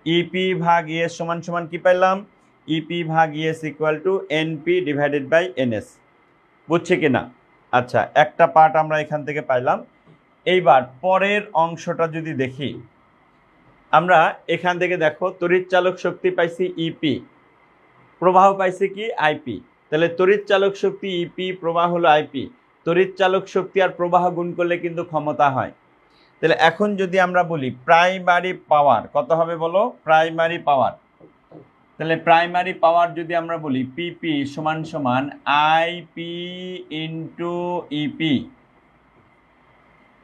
ইপি ভাগ ইএস সমান সমান কি পাইলাম, ইপি ভাগ ES equal to NP divided by NS. বুঝছি কিনা? আচ্ছা, একটা পার্ট আমরা এখান থেকে পাইলাম। এইবার পরের অংশটা যদি দেখি, আমরা এখান থেকে দেখো তড়িৎচালক শক্তি পাইছি ইপি, প্রবাহ পাইছি কি আইপি। তাহলে তড়িৎচালক শক্তি ইপি, প্রবাহ হলো আইপি। তড়িৎচালক শক্তি আর প্রবাহ গুণ করলে কিন্তু ক্ষমতা হয়। তাহলে এখন যদি আমরা বলি প্রাইমারি পাওয়ার কত হবে বলো, প্রাইমারি পাওয়ার, তাহলে প্রাইমারি পাওয়ার যদি আমরা বলি পিপি সমান সমান IP into EP.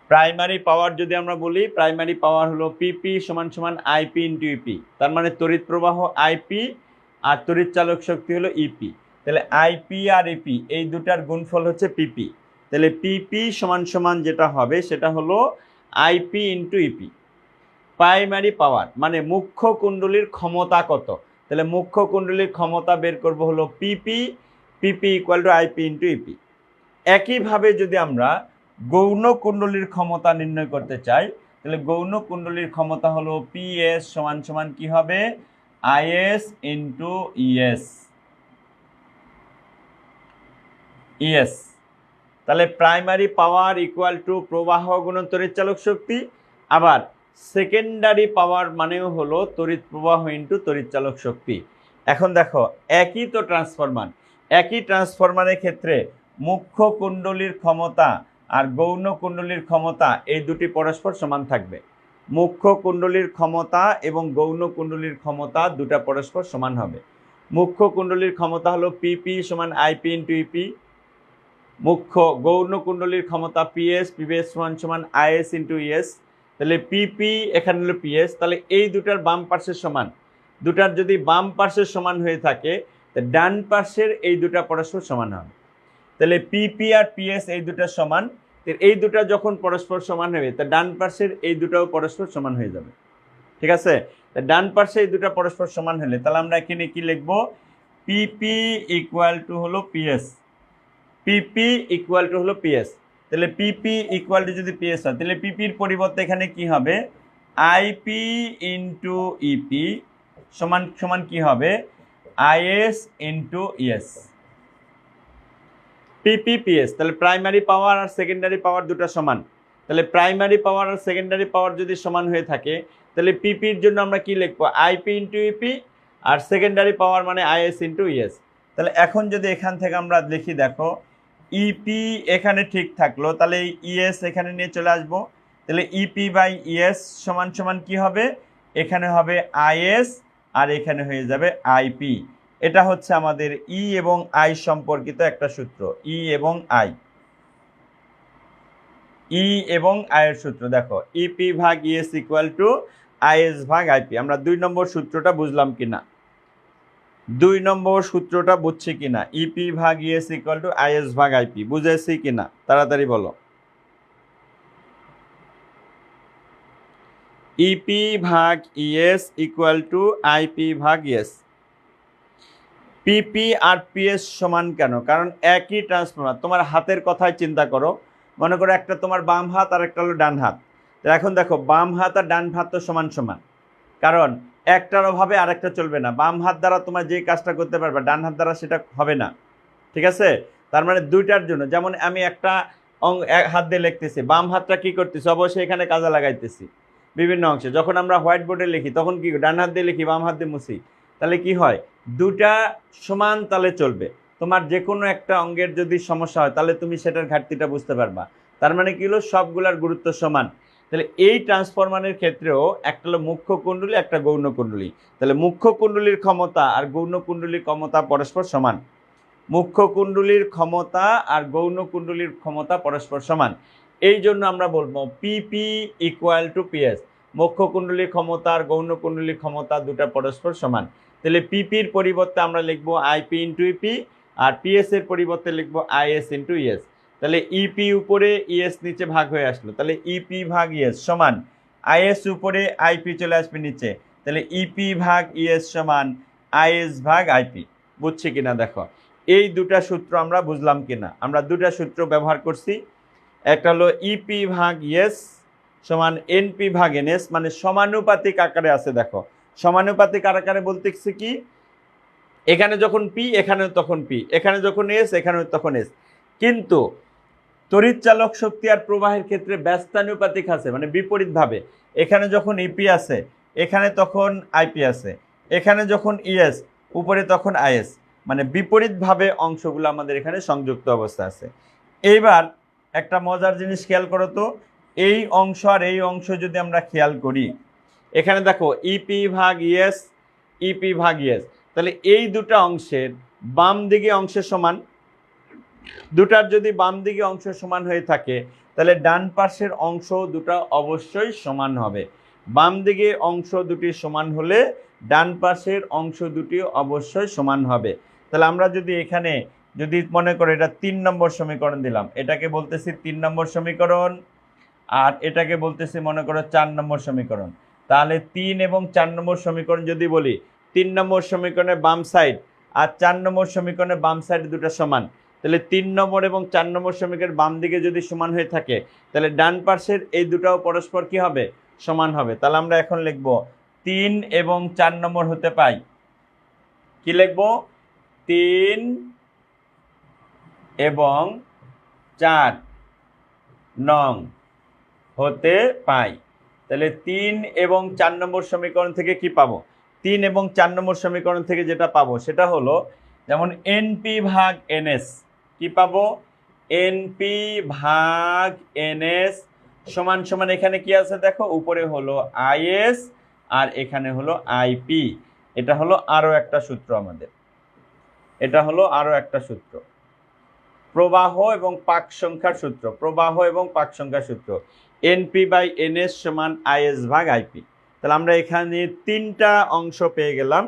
Primary power যদি আমরা বলি, প্রাইমারি পাওয়ার হলো পিপি সমান সমান আইপি ইন্টু ইপি। তার মানে তড়িৎ প্রবাহ আইপি আর তড়িৎ চালক শক্তি হলো ইপি। তাহলে আইপি আর ইপি এই দুটার গুণফল হচ্ছে পিপি। তাহলে পিপি সমান সমান যেটা হবে সেটা হলো IP into EP. Primary power মানে মুখ্য কুণ্ডলীর ক্ষমতা কত, তাহলে মুখ্য কুণ্ডলীর ক্ষমতা বের করব হলো PP, PP equal to IP into EP. একইভাবে যদি আমরা গৌণ কুণ্ডলীর ক্ষমতা নির্ণয় করতে চাই, তাহলে গৌণ কুণ্ডলীর ক্ষমতা হলো পিএস সমান সমান কি হবে, আইএস ইন্টু ইএস। ইএস তাহলে প্রাইমারি পাওয়ার ইকুয়াল টু প্রবাহ গুণন তড়িৎ চালক শক্তি, আবার সেকেন্ডারি পাওয়ার মানেও হলো তড়িৎ প্রবাহ ইন্টু তড়িৎ চালক শক্তি। এখন দেখো একই তো ট্রান্সফরমার, একই ট্রান্সফরমারের ক্ষেত্রে মুখ্য কুণ্ডলীর ক্ষমতা আর গৌণ কুণ্ডলীর ক্ষমতা এই দুটি পরস্পর সমান থাকবে। মুখ্য কুণ্ডলীর ক্ষমতা এবং গৌণ কুণ্ডলীর ক্ষমতা দুটা পরস্পর সমান হবে। মুখ্য কুণ্ডলীর ক্ষমতা হলো পিপি সমান আইপি ইন্টু ইপি, মুখ্য গৌণ কুণ্ডলীর ক্ষমতা পিএস, পিএস সমান সমান আইএস ইন্টু ইএস। তাহলে পিপি এখানে হলো পিএস, তাহলে এই দুটার বাম পার্শ্বের সমান, দুটার যদি বাম পার্শ্বের সমান হয়ে থাকে তাহলে ডান পার্শ্বের এই দুটা পরস্পর সমান হবে। তাহলে পিপি আর পিএস এই দুটা সমান, এই দুটা যখন পরস্পর সমান হবে তা ডান পার্শ্বের এই দুটাও পরস্পর সমান হয়ে যাবে। ঠিক আছে, ডান পার্শ্বে এই দুটা পরস্পর সমান হলে তাহলে আমরা এখানে কি লিখবো, পিপি ইকুয়াল টু হলো পিএস, পিপি ইকুয়াল টু হলো পিএস। তাহলে পিপি ইকুয়াল টু যদি পিএস হয় তাহলে পিপির পরিবর্তে এখানে কি হবে, আইপি ইন্টু ইপি সমান সমান কি হবে, IS into ES. PP PS তাহলে প্রাইমারি পাওয়ার আর সেকেন্ডারি পাওয়ার দুটো সমান, তাহলে প্রাইমারি পাওয়ার আর সেকেন্ডারি পাওয়ার যদি সমান হয়ে থাকে তাহলে পিপির জন্য আমরা কি লিখবো, আইপি ইন্টু ইপি, আর সেকেন্ডারি পাওয়ার মানে আইএস ইন্টু ইএস। তাহলে এখন যদি এখান থেকে আমরা লিখি, দেখো ইপি এখানে ঠিক থাকলো, তাহলে ইএস এখানে নিয়ে চলে আসবো, তাহলে ইপি বাই ইএস সমান সমান কি হবে, এখানে হবে আইএস আর এখানে হয়ে যাবে আইপি। এটা হচ্ছে আমাদের ই এবং আই সম্পর্কিত একটা সূত্র, ই এবং আই, ই এবং আয়ের সূত্র। দেখো ইপি ভাগ ইএস ইকুয়াল টু আইএস ভাগ আইপি। আমরা 2 নম্বর সূত্রটা বুঝলাম কিনা, 2 নম্বর সূত্রটা বুঝছি কিনা, ইপি ভাগ ইএস ইকুয়াল টু আইএস ভাগ আইপি বুঝেছি কিনা, তাড়াতাড়ি বলো। ইপি ভাগ ইএস ইকুয়াল টু আইপি ভাগ ইএস। পিপি আর পিএস সমান কেন, কারণ একই ট্রান্সফরমার। তোমার হাতের কথাই চিন্তা করো, মনে করো একটা তোমার বাম হাত আর একটা হলো ডান হাত। তো এখন দেখো বাম হাত আর ডান হাত তো সমান সমান, কারণ একটার অভাবে আরেকটা চলবে না। বাম হাত দ্বারা তোমার যে কাজটা করতে পারবে ডান হাত দ্বারা সেটা হবে না। ঠিক আছে, তার মানে দুইটার জন্য, যেমন আমি একটা এক হাত দিয়ে লিখতেছি, বাম হাতটা কি করতেছি, অবশ্যই এখানে কাজে লাগাইতেছি বিভিন্ন অংশে। যখন আমরা হোয়াইট বোর্ডে লিখি তখন কি ডান হাত দিয়ে লিখি, বাম হাত দিয়ে মুছি, তাহলে কি হয়, দুটা সমান তালে চলবে। তোমার যে কোনো একটা অঙ্গের যদি সমস্যা হয় তাহলে তুমি সেটার ঘাটতিটা বুঝতে পারবা। তার মানে কি হলো, সবগুলার গুরুত্ব সমান। তাহলে এই ট্রান্সফরমারের ক্ষেত্রেও একটা হলো মুখ্য কুণ্ডলী, একটা গৌণ কুণ্ডলী। তাহলে মুখ্য কুণ্ডলীর ক্ষমতা আর গৌণ কুণ্ডলীর ক্ষমতা পরস্পর সমান, মুখ্য কুণ্ডলীর ক্ষমতা আর গৌণ কুণ্ডলীর ক্ষমতা পরস্পর সমান। এই জন্য আমরা বলবো পিপি ইকুয়াল টু পিএস, মুখ্য কুণ্ডলীর ক্ষমতা আর গৌণ কুণ্ডলীর ক্ষমতা দুটা পরস্পর সমান। তাহলে পিপির পরিবর্তে আমরা লিখবো আইপি ইন্টু ইপি, আর পিএস এর পরিবর্তে লিখবো আইএস ইন্টু ইএস। তাহলে ইপি উপরে ইএস নিচে ভাগ হয়ে আসলো, তাহলে ইপি ভাগ ইএস সমান আইএস উপরে আইপি চলে আসবে নিচে, তাহলে ইপি ভাগ ইএস সমান আইএস ভাগ আইপি। বুঝছি কিনা দেখো, এই দুটা সূত্র আমরা বুঝলাম কিনা। আমরা দুটা সূত্র ব্যবহার করছি, একটা হলো ইপি ভাগ ইএস সমান এনপি ভাগ এনএস, মানে সমানুপাতিক আকারে আছে। দেখো সমানুপাতিক আকারে বলতেছি কি, এখানে যখন পি এখানেও তখন পি, এখানে যখন এস এখানেও তখন এস। কিন্তু তড়িৎ চালক শক্তি আর প্রবাহের ক্ষেত্রে ব্যস্তানুপাতিক আছে, মানে বিপরীতভাবে। এখানে যখন ইপি আছে এখানে তখন আইপি আছে, এখানে যখন ইএস উপরে তখন আইএস, মানে বিপরীতভাবে অংশগুলো আমাদের এখানে সংযুক্ত অবস্থা আছে। এইবার একটা মজার জিনিস খেয়াল করো তো, এই অংশ আর এই অংশ যদি আমরা খেয়াল করি, এখানে দেখো ইপি ভাগ ইএস, ইপি ভাগ ইএস, তাহলে এই দুটা অংশের বাম দিকে অংশের সমান, দুটার যদি বাম দিকে অংশ সমান হয়ে থাকে তাহলে ডান পাশের অংশ দুটো অবশ্যই সমান হবে। বাম দিকে অংশ দুটি সমান হলে ডান পাশের অংশ দুটি অবশ্যই সমান হবে। তাহলে আমরা যদি এখানে যদি মনে করো এটা 3 নম্বর সমীকরণ দিলাম, এটাকে বলতেছি 3 নম্বর সমীকরণ, আর এটাকে বলতেছি মনে করো 4 নম্বর সমীকরণ। তাহলে 3 এবং 4 নম্বর সমীকরণ যদি বলি, 3 নম্বর সমীকরণের বাম সাইড আর 4 নম্বর সমীকরণের বাম সাইড দুটো সমান, তাহলে 3 নম্বর এবং 4 নম্বর সমীকরণের বাম দিকে যদি সমান হয়ে থাকে, তাহলে ডান পাশের এই দুটাও পরস্পর কি হবে? সমান হবে। তাহলে আমরা এখন লিখব 3 এবং 4 নম্বর হতে পাই, কি লিখব? 3 এবং 4 নং হতে পাই। তাহলে 3 এবং 4 নম্বর সমীকরণ থেকে কি পাবো? 3 এবং 4 নম্বর সমীকরণ থেকে যেটা পাবো সেটা হলো, যেমন এনপি ভাগ এনএস, কি পাবো? এনপি ভাগ এনএস সমান সমান, এখানে কি আছে দেখো, উপরে হলো আইএস আর এখানে হলো আইপি। এটা হলো আরো একটা সূত্র আমাদের, এটা হলো আরো একটা সূত্র, প্রবাহ এবং পাক সংখ্যার সূত্র, প্রবাহ এবং পাক সংখ্যার সূত্র, এনপি বাই এনএস সমান আইএস ভাগ আইপি। তাহলে আমরা এখানে 3টা অংশ পেয়ে গেলাম।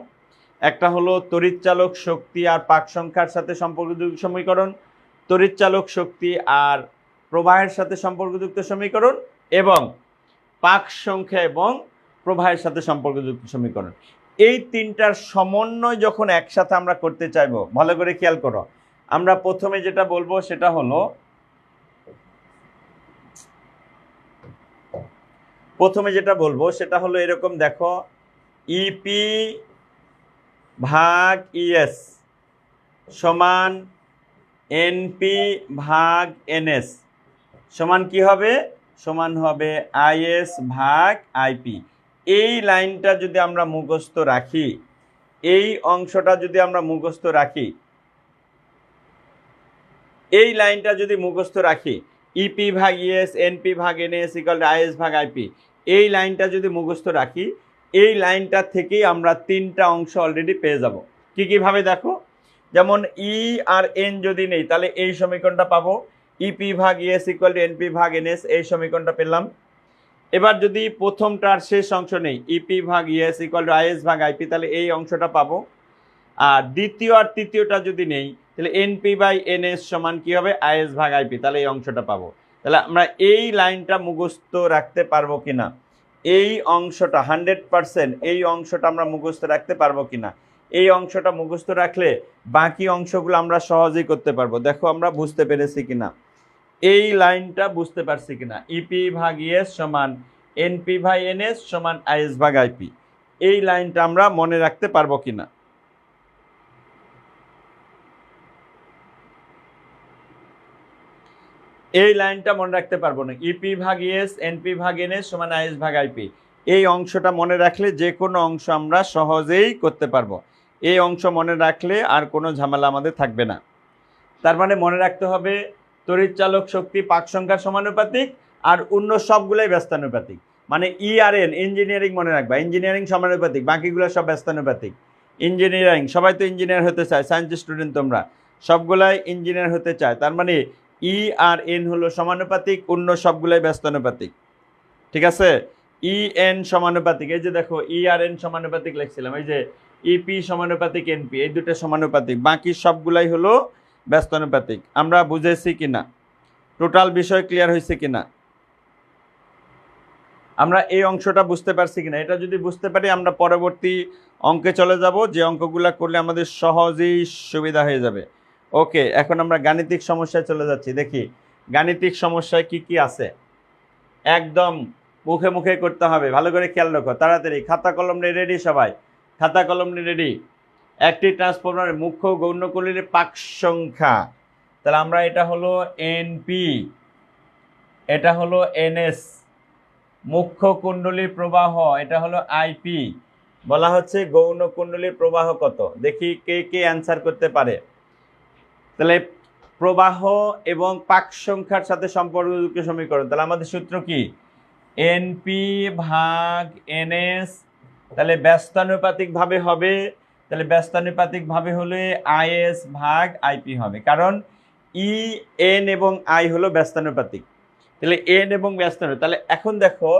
একটা হলো তড়িৎচালক শক্তি আর পাক সংখ্যার সাথে সম্পর্কযুক্ত সমীকরণ, তড়িৎচালক শক্তি আর প্রবাহের সাথে সম্পর্কযুক্ত সমীকরণ, এবং পাক সংখ্যা এবং প্রবাহের সাথে সম্পর্কযুক্ত সমীকরণ। এই 3টার সমন্বয় যখন একসাথে আমরা করতে চাইবো, ভালো করে খেয়াল করো, আমরা প্রথমে যেটা বলবো সেটা হলো, এরকম দেখো, ইপি ভাগ ইএস সমান এনপি ভাগ এনএস সমান কি হবে? সমান হবে আইএস ভাগ আইপি। এই লাইনটা যদি আমরা মুখস্থ রাখি, এই অংশটা যদি আমরা মুখস্থ রাখি, এই লাইনটা যদি মুখস্থ রাখি, ইপি ভাগ ইএস এনপি ভাগ এনএস ইকুয়াল টু আইএস ভাগ আইপি, এই লাইনটা যদি মুখস্থ রাখি, এই লাইনটা থেকেই আমরা 3টা অংশ অলরেডি পেয়ে যাব। কিভাবে দেখো, যেমন ই আর এন যদি নেই, তাহলে এই সমীকরণটা পাবো, ইপি ভাগ ইএস ইকুয়াল টু এনপি ভাগ এনএস, এই সমীকরণটা পেলাম। এবার যদি প্রথমটার শেষ অংশ নেই, ইপি ভাগ ইএস ইকুয়াল টু আইএস ভাগ আইপি, তাহলে এই অংশটা পাবো। আর দ্বিতীয় আর তৃতীয়টা যদি নেই, তাহলে এনপি বাই এনএস সমান কি হবে? আইএস ভাগ আইপি, তাহলে এই অংশটা পাবো। তাহলে আমরা এই লাইনটা মুখস্থ রাখতে পারবো কিনা, এই অংশটা 100% এই অংশটা আমরা মুখস্থ রাখতে পারবো কিনা, এই অংশটা মুখস্থ রাখলে বাকি অংশগুলো আমরা সহজেই করতে পারবো। দেখো আমরা বুঝতে পেরেছি কিনা, এই লাইনটা বুঝতে পারছি কিনা, ইপি ভাগ ইএস সমান এনপি ভাগ এনএস সমান আইএস ভাগ আইপি, এই লাইনটা আমরা মনে রাখতে পারবো কিনা। এই লাইনটা মনে রাখতে পারবো না, ইপি ভাগ ইএস এনপি ভাগ এনএস সমান আইএস ভাগ আইপি, এই অংশটা মনে রাখলে যে কোনো অংশ আমরা সহজেই করতে পারবো। এই অংশ মনে রাখলে আর কোনো ঝামেলা আমাদের থাকবে না। তার মানে মনে রাখতে হবে তড়িৎচালক শক্তি পাক সংখ্যার সমানুপাতিক, আর অন্য সবগুলোই ব্যস্তানুপাতিক। মানে ই আর এন, ইঞ্জিনিয়ারিং মনে রাখবা, ইঞ্জিনিয়ারিং সমানুপাতিক, বাকিগুলো সব ব্যস্তানুপাতিক। ইঞ্জিনিয়ারিং, সবাই তো ইঞ্জিনিয়ার হতে চায়, সায়েন্স স্টুডেন্ট তোমরা সবগুলাই ইঞ্জিনিয়ার হতে চায়, তার মানে ই আর এন হলো সমানুপাতিক, অন্য সবগুলাই ব্যস্তানুপাতিক। ঠিক আছে, ই এন সমানুপাতিক, এই যে দেখো ই আর এন সমানুপাতিক লিখছিলাম, এই যে ইপি সমানুপাতিক এনপি, এই দুটো সমানুপাতিক, বাকি সবগুলাই হলো ব্যস্তানুপাতিক। আমরা বুঝেছি কিনা, টোটাল বিষয় ক্লিয়ার হয়েছে কিনা, আমরা এই অংশটা বুঝতে পারছি কিনা, এটা যদি বুঝতে পারি আমরা পরবর্তী অঙ্কে চলে যাব, যে অঙ্কগুলা করলে আমাদের সহজেই সুবিধা হয়ে যাবে। ওকে, এখন আমরা গাণিতিক সমস্যায় চলে যাচ্ছি। দেখি গাণিতিক সমস্যায় কি কি আছে, একদম মুখে মুখে করতে হবে, ভালো করে খেয়াল রাখো। তাড়াতাড়ি খাতা কলম নিয়ে রেডি, সবাই খাতা কলম নিয়ে রেডি। একটি ট্রান্সফরমারের মুখ্য গৌণ কুণ্ডলীর পাক সংখ্যা, তাহলে আমরা এটা হলো এনপি, এটা হলো এনএস, মুখ্য কুণ্ডলীর প্রবাহ এটা হলো আইপি, বলা হচ্ছে গৌণ কুণ্ডলীর প্রবাহ কত। দেখি কে কে অ্যান্সার করতে পারে। তাহলে প্রবাহ এবং পাক সংখ্যার সাথে সম্পর্কযুক্ত সমীকরণ, তাহলে আমাদের সূত্র কি? এনপি ভাগ এনএস, তাহলে ব্যস্তানুপাতিক ভাবে হবে, তাহলে ব্যস্তানুপাতিক ভাবে হলে আইএস ভাগ আইপি হবে, কারণ ই এন এবং আই হলো ব্যস্তানুপাতিক। তাহলে এন এবং ব্যস্তানুপাতিক, তাহলে এখন দেখো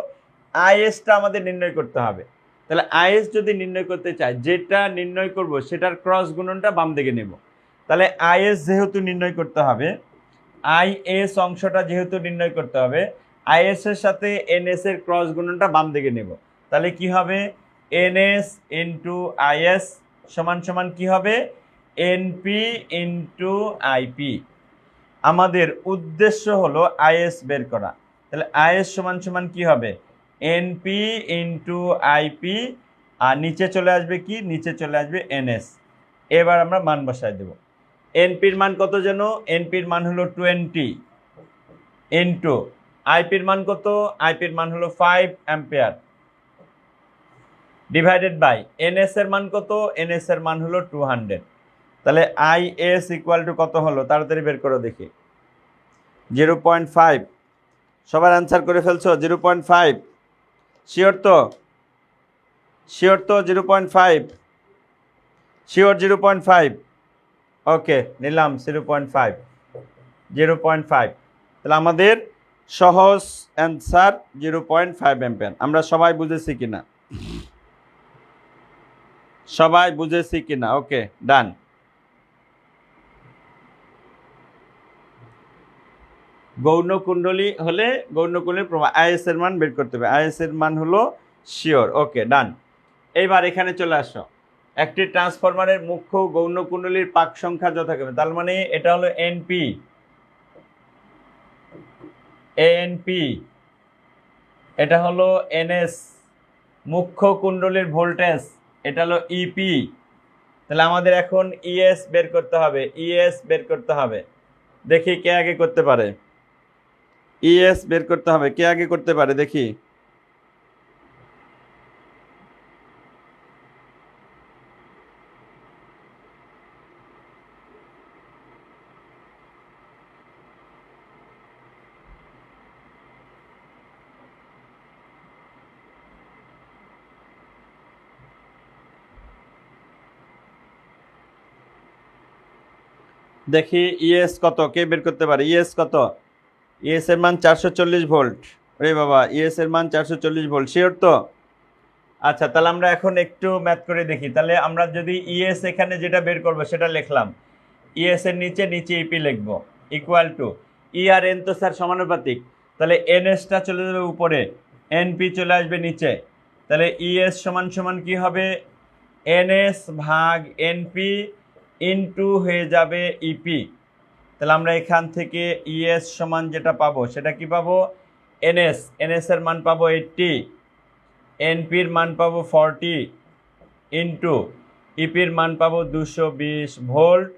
আইএসটা আমাদের নির্ণয় করতে হবে। তাহলে আইএস যদি নির্ণয় করতে চাই, যেটা নির্ণয় করব সেটার ক্রস গুণনটা বাম দিকে নেব। তাহলে আইএস যেহেতু নির্ণয় করতে হবে, আইএস অংশটা যেহেতু নির্ণয় করতে হবে, আইএস এর সাথে এনএস এর ক্রস গুণনটা বাম দিকে নেব। তাহলে কি হবে, এনএস ইন্টু আইএস সমান সমান কি হবে, এনপি ইন্টু আইপি। আমাদের উদ্দেশ্য হলো আইএস বের করা। তাহলে আইএস সমান সমান কি হবে, এনপি ইন্টু আইপি, আর নিচে চলে আসবে কি, নিচে চলে আসবে এনএস। এবার আমরা মান বসায় দেব। এনপির মান কত যেন, এনপির মান হলো 20 ইন্টু আইপির মান কত, আইপির মান হলো 5 অ্যাম্পিয়ার, ডিভাইডেড বাই এনএস এর মান কত, এনএস এর মান হলো 200। তাহলে আইএস ইকুয়াল টু কত হলো, তাড়াতাড়ি বের করো দেখি। 0.5। সবার অ্যান্সার করে ফেলছো? 0.5 শিওর তো? শিওর তো 0.5? শিওর 0.5? ওকে, নিলাম 0.5। 0.5। তাহলে আমাদের সহজ অ্যান্সার 0.5 অ্যাম্পিয়ার। আমরা সবাই বুঝেছি কিনা? সবাই বুঝেছি কিনা? ওকে, ডান। গৌণকুণ্ডলী হলে গৌণকুণ্ডলীর প্রভাব, আইএস এর মান বের করতে হবে। আইএস এর মান হলো শিওর। ওকে, ডান। এইবার এখানে চলে আসো। একটি ট্রান্সফরমারের মুখ্য গৌণকুণ্ডলীর পাক সংখ্যা যথাক্রমে, তার মানে এটা হলো এনপি, এএনপি, এটা হলো এনএস, মুখ্য কুণ্ডলীর ভোল্টেজ এটা হলো ইপি। তাহলে আমাদের এখন ইএস বের করতে হবে, ইএস বের করতে হবে। দেখি কে আগে করতে পারে। ইএস বের করতে হবে, কে আগে করতে পারে দেখি। দেখি ইএস কত, কে বের করতে পারে? ইএস কত? ইএস এর মান 440 ভোল্ট। রে বাবা, ইএস এর মান 440 ভোল্ট, শিওর তো? আচ্ছা, তাহলে আমরা এখন একটু ম্যাথ করে দেখি। তাহলে আমরা যদি ইএস এখানে যেটা বের করবো সেটা লিখলাম, ইএস এর নিচে নিচে ইপি লিখবো, equal to E R N তো স্যার সমানুপাতিক। তাহলে এনএসটা চলে যাবে উপরে, এনপি চলে আসবে নিচে। তাহলে ইএস সমান সমান কি হবে, এনএস ভাগ এনপি ইনটু হয়ে যাবে ইপি। তাহলে আমরা এখান থেকে ইএস সমান যেটা পাবো সেটা কি পাবো, এনএস, এনএস এর মান পাবো 80, এনপির মান পাবো 40 ইন্টু ইপির মান পাবো 220 ভোল্ট।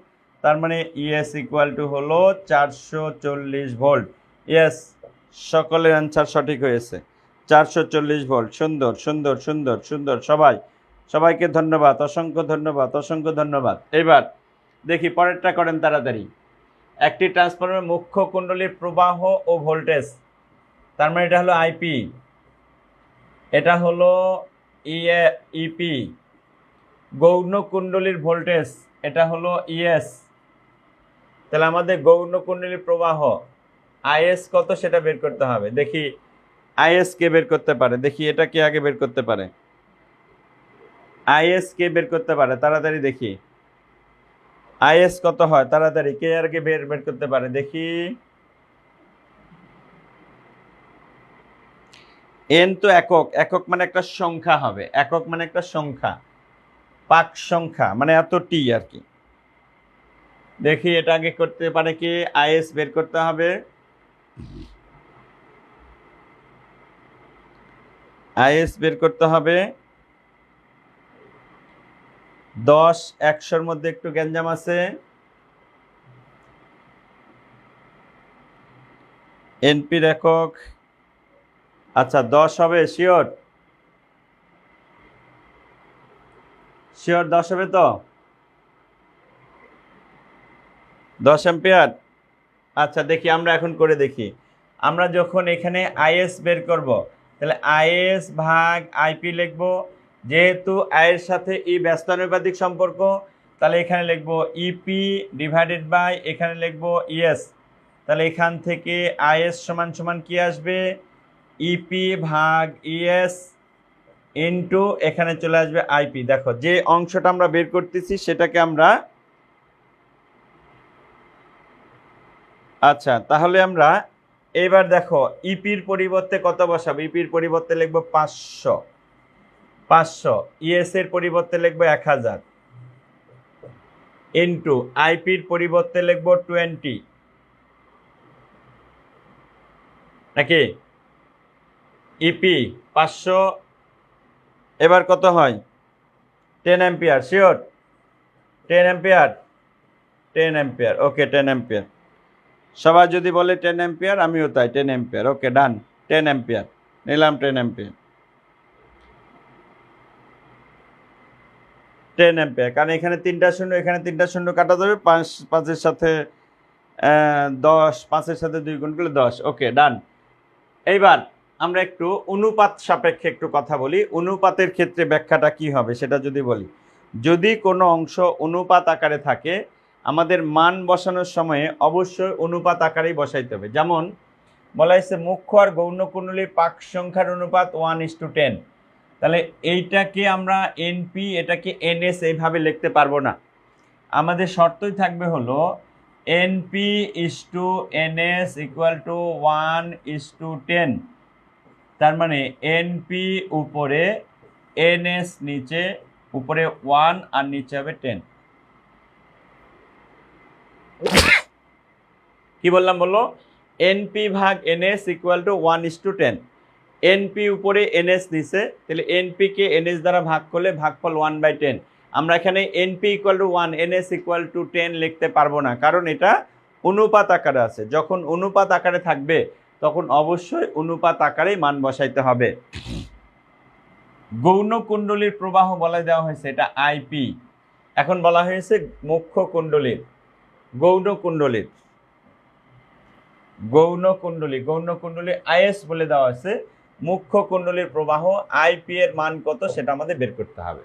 তার মানে ইএস ইকুয়াল টু হলো 440 ভোল্ট। ইয়েস, সকলের অ্যান্সার সঠিক হয়েছে, 440 ভোল্ট। সুন্দর সুন্দর সুন্দর সুন্দর, সবাইকে ধন্যবাদ, অসংখ্য ধন্যবাদ, অসংখ্য ধন্যবাদ। এবার দেখি পরেরটা করেন তাড়াতাড়ি। একটি ট্রান্সফরমারের মুখ্য কুণ্ডলীর প্রবাহ ও ভোল্টেজ, তার মানে এটা হলো আইপি, এটা হলো ইপি। গৌণ কুণ্ডলীর ভোল্টেজ এটা হলো ইএস। তাহলে আমাদের গৌণ কুণ্ডলীর প্রবাহ আইএস কত সেটা বের করতে হবে। দেখি আইএস কে বের করতে পারে, দেখি এটা কে আগে বের করতে পারে। আইএস কে বের করতে পারে তাড়াতাড়ি দেখি, আইএস কত হয় তাড়াতাড়ি, কে আগে বের করতে পারে দেখি। এন তো একক, একক মানে একটা সংখ্যা হবে, একক মানে একটা সংখ্যা, পাক সংখ্যা মানে এত টি আর কি। দেখি এটা আগে করতে পারে কি, আইএস বের করতে হবে। আইএস বের করতে হবে। 10 100-র মধ্যে একটু গ্যাঞ্জাম আছে। এনপির একক, আচ্ছা 10 হবে, শিওর? শিওর 10 হবে তো? 10 অ্যাম্পিয়ার। আচ্ছা দেখি আমরা এখন করে দেখি। আমরা যখন এখানে আইএস বের করব, তাহলে আইএস ভাগ আইপি লিখবো। যেহেতু আয়ের সাথে ই ব্যস্তানুপাতিক সম্পর্ক, তাহলে এখানে লিখবো ইপি ডিভাইডেড বাই, এখানে লিখবো ইএস। তাহলে এখান থেকে আইএস সমান সমান কি আসবে, ইপি ভাগ ইএস ইনটু এখানে চলে আসবে আইপি। দেখো যে অংশটা আমরা বের করতেছি সেটাকে আমরা, আচ্ছা তাহলে আমরা এবার দেখো ইপির পরিবর্তে কত বসাবো, ইপির পরিবর্তে লিখবো 500, ইএস এর পরিবর্তে লিখবো 1000 ইনটু আইপির পরিবর্তে লিখবো 20, নাকি ইপি 500 এবার কত হয় 10 অ্যাম্পিয়ার, শিওর 10 অ্যাম্পিয়ার, 10 অ্যাম্পিয়ার, ওকে 10 অ্যাম্পিয়ার। সবাই যদি বলে 10 অ্যাম্পিয়ার আমিও তাই 10 অ্যাম্পিয়ার, ওকে ডান 10 অ্যাম্পিয়ার নিলাম, 10 অ্যাম্পিয়ার, 10 অ্যাম্পিয়ার। কারণ এখানে 3টা শূন্য, এখানে 3টা শূন্য কাটা যাবে, 5 এর সাথে 10, 5-এর সাথে 2 গুণ করলে 10, ওকে ডান। এইবার আমরা একটু অনুপাত সাপেক্ষে একটু কথা বলি। অনুপাতের ক্ষেত্রে ব্যাখ্যাটা কি হবে সেটা যদি বলি, যদি কোনো অংশ অনুপাত আকারে থাকে আমাদের মান বসানোর সময়ে অবশ্যই অনুপাত আকারেই বসাইতে হবে। যেমন বলা হয়েছে মুখ্য আর গৌণ কুণ্ডলীর পাক সংখ্যার অনুপাত 1:10, তাহলে এইটাকে আমরা এনপি, এটাকে এনএস এইভাবে লিখতে পারবো না। আমাদের শর্তই থাকবে হলো NP is to NS equal to 1:10, তার মানে এনপি উপরে এনএস নিচে, উপরে 1 আর নিচে হবে 10। কি বললাম বলো, এনপি ভাগ এনএস ইকুয়াল টু 1:10, এনপি উপরে এনএস নিচে, তাহলে এনপি কে এনএস দ্বারা ভাগ করলে ভাগফল 1/10। আমরা এখানে NP equal to 1 NS equal to 10 লিখতে পারবো না, কারণ এটা অনুপাত আকারে আছে। যখন অনুপাত আকারে থাকবে তখন অবশ্যই অনুপাত আকারেই মান বসাইতে হবে। গৌণ কুণ্ডলীর প্রবাহ বলে দেওয়া হয়েছে এটা আইপি, এখন বলা হয়েছে মুখ্য কুণ্ডলীর, গৌণ কুণ্ডলীর, গৌণ কুণ্ডলী আইএস বলে দেওয়া আছে। মুখ্য কুণ্ডলীর প্রবাহ আইপি এর মান কত সেটা আমাদের বের করতে হবে,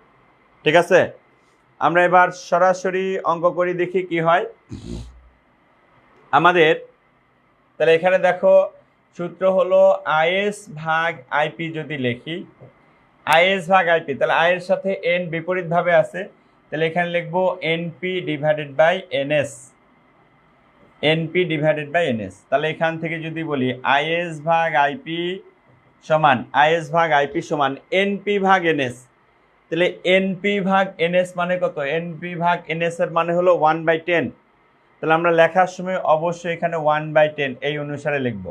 ঠিক আছে। আমরা এবার সরাসরি অঙ্ক করি, দেখি কি হয় আমাদের। তাহলে এখানে দেখো সূত্র হলো আইএস ভাগ আইপি, যদি লিখি আইএস ভাগ আইপি, তাহলে আই এর সাথে এন বিপরীতভাবে আছে, তাহলে এখানে লিখবো NP divided by NS, NP divided by NS. তাহলে এখান থেকে যদি বলি আইএস ভাগ আইপি সমান, আইএস ভাগ আইপি সমান এনপি ভাগ এনএস, তাহলে এনপি ভাগ এনএস মানে কত, এনপি ভাগ এনএস এর মানে হলো 1/10, তাহলে আমরা লেখার সময় অবশ্যই এখানে 1/10 এই অনুসারে লিখব।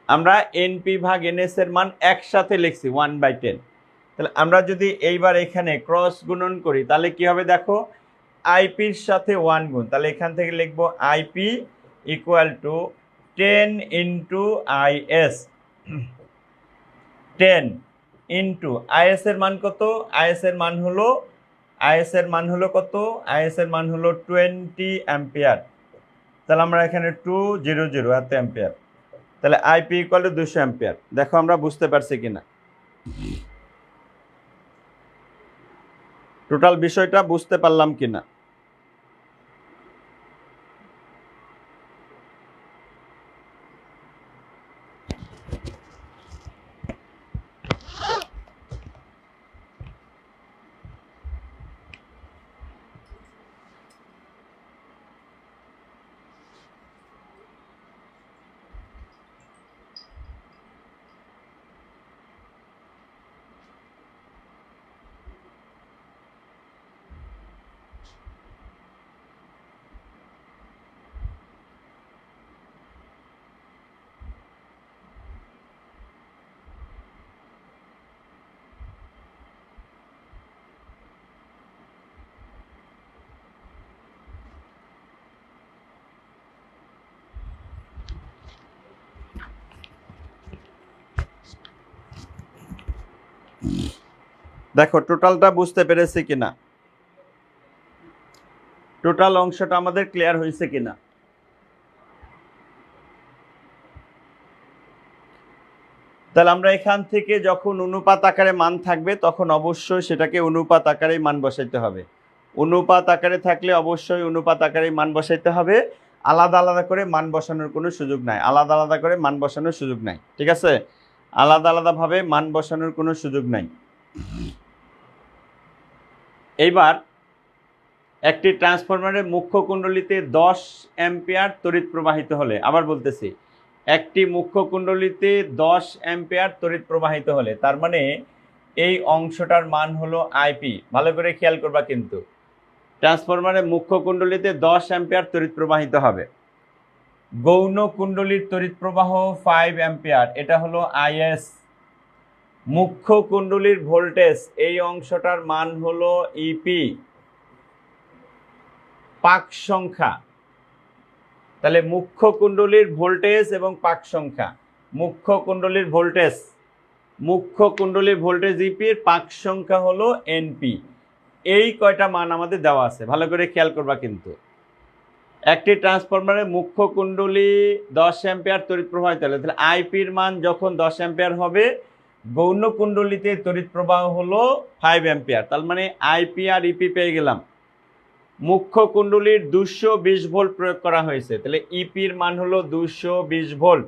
আমরা এনপি ভাগ এনএস এর মান একসাথে লিখছি 1/10, তাহলে আমরা যদি এইবার এখানে ক্রস গুণন করি তাহলে কি হবে দেখো, আইপির সাথে 1 গুণ, তাহলে এখান থেকে লিখব IP equal to 10 into is, 10 into is এর মান কত, আইএস এর মান হলো, আইএস এর মান হলো কত, আইএস এর মান হলো 20 অ্যাম্পিয়ার, তাহলে আমরা এখানে 200 এত অ্যাম্পিয়ার, তাহলে আইপি ইকুয়াল টু 200 অ্যাম্পিয়ার। দেখো আমরা বুঝতে পারছি কিনা, টোটাল বিষয়টা বুঝতে পারলাম কিনা। দেখো টোটালটা বুঝতে পেরেছি কিনা, টোটাল অংশটা আমাদের ক্লিয়ার হয়েছে কিনা। তাহলে আমরা এখান থেকে যখন অনুপাত আকারে মান থাকবে তখন অবশ্যই সেটাকে অনুপাত আকারেই মান বসাইতে হবে, অনুপাত আকারে থাকলে অবশ্যই অনুপাত আকারেই মান বসাইতে হবে। আলাদা আলাদা করে মান বসানোর কোনো সুযোগ নাই, আলাদা আলাদা করে মান বসানোর সুযোগ নাই, ঠিক আছে? আলাদা আলাদাভাবে মান বসানোর কোনো সুযোগ নাই। এইবার একটি ট্রান্সফরমারের মুখ্য কুণ্ডলীতে 10 অ্যাম্পিয়ার তড়িৎ প্রবাহিত হলে, আবার বলতেছি, একটি মুখ্য কুণ্ডলীতে 10 অ্যাম্পিয়ার তড়িৎ প্রবাহিত হলে, তার মানে এই অংশটার মান হলো আইপি। ভালো করে খেয়াল করবা কিন্তু, ট্রান্সফরমারের মুখ্য কুণ্ডলীতে 10 অ্যাম্পিয়ার তড়িৎ প্রবাহিত হবে। গৌণ কুণ্ডলীর তড়িৎ প্রবাহ 5 অ্যাম্পিয়ার, এটা হলো আইএস। মুখ্য কুণ্ডলীর ভোল্টেজ, এই অংশটার মান হলো ইপি। পাক সংখ্যা, তাহলে মুখ্য কুণ্ডলীর ভোল্টেজ এবং পাক সংখ্যা, মুখ্য কুণ্ডলীর ভোল্টেজ ইপির, পাক সংখ্যা হলো এনপি। এই কয়টা মান আমাদের দেওয়া আছে, ভালো করে খেয়াল করবা কিন্তু। একটি ট্রান্সফরমারের মুখ্য কুণ্ডলী 10 অ্যাম্পিয়ার তড়িৎ প্রবাহিত হলে, তাহলে আইপির মান যখন 10 অ্যাম্পিয়ার হবে, গৌণ কুণ্ডলীতে তড়িৎ প্রবাহ হলো 5 অ্যাম্পিয়ার, তার মানে আইপি আর ইপি পেয়ে গেলাম। মুখ্য কুণ্ডলীর 220 ভোল্ট প্রয়োগ করা হয়েছে, তাহলে ইপির মান হলো 220 ভোল্ট,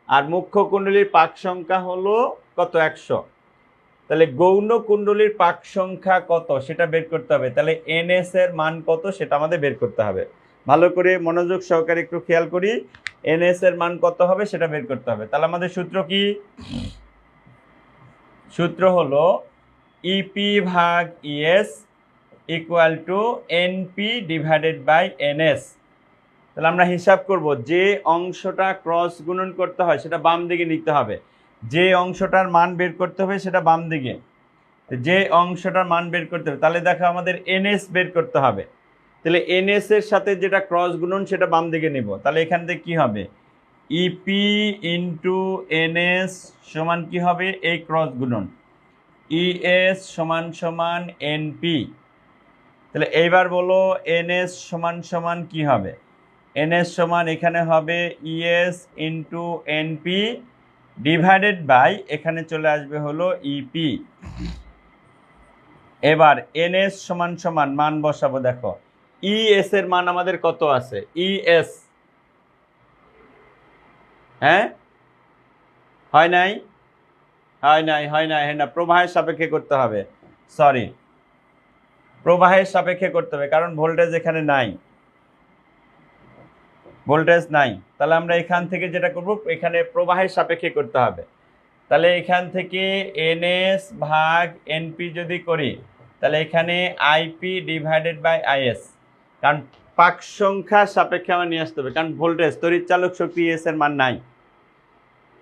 আর মুখ্য কুণ্ডলীর পাক সংখ্যা হলো কত, 100। তাহলে গৌণ কুণ্ডলীর পাক সংখ্যা কত সেটা বের করতে হবে, তাহলে এনএস এর মান কত সেটা আমাদের বের করতে হবে। ভালো করে মনোযোগ সহকারে একটু খেয়াল করি, এনএস এর মান কত হবে সেটা বের করতে হবে। তাহলে আমাদের সূত্র কি? সূত্র হলো ইপি ভাগ ES equal to NP divided by NS. তাহলে আমরা হিসাব করব, যে অংশটা ক্রস গুণন করতে হয় সেটা বাম দিকে নিতে হবে, যে অংশটার মান বের করতে হবে সেটা বাম দিকে, যে অংশটার মান বের করতে হবে। তাহলে দেখো আমাদের এনএস বের করতে হবে, তাহলে এনএস এর সাথে যেটা ক্রস গুণন সেটা বাম দিকে নিব। তাহলে এখান থেকে কি হবে, ইপি ইন্টু এনএস সমান কি হবে, এই ক্রস গুণন, ইএস সমান সমান এনপি। তাহলে এইবার বলো এনএস সমান সমান কি হবে, এনএস সমান এখানে হবে ES into NP divided by, এখানে চলে আসবে হলো ইপি। এবার এনএস সমান সমান মান বসাবো, দেখো ইএস এর মান আমাদের কত আছে, ইএস, হ্যাঁ হয় নাই, হ্যাঁ না, প্রবাহের সাপেক্ষে করতে হবে, সরি প্রবাহের সাপেক্ষে করতে হবে, কারণ ভোল্টেজ এখানে নাই, ভোল্টেজ নাই। তাহলে আমরা এখান থেকে যেটা করব, এখানে প্রবাহের সাপেক্ষে করতে হবে। তাহলে এখান থেকে এনএস ভাগ এনপি যদি করি, তাহলে এখানে আইপি ডিভাইডেড বাই আইএস, কারণ পাক সংখ্যার সাপেক্ষে আমার নিয়ে আসতে হবে, কারণ ভোল্টেজ তড়িৎ চালক শক্তি এস এর মান নাই।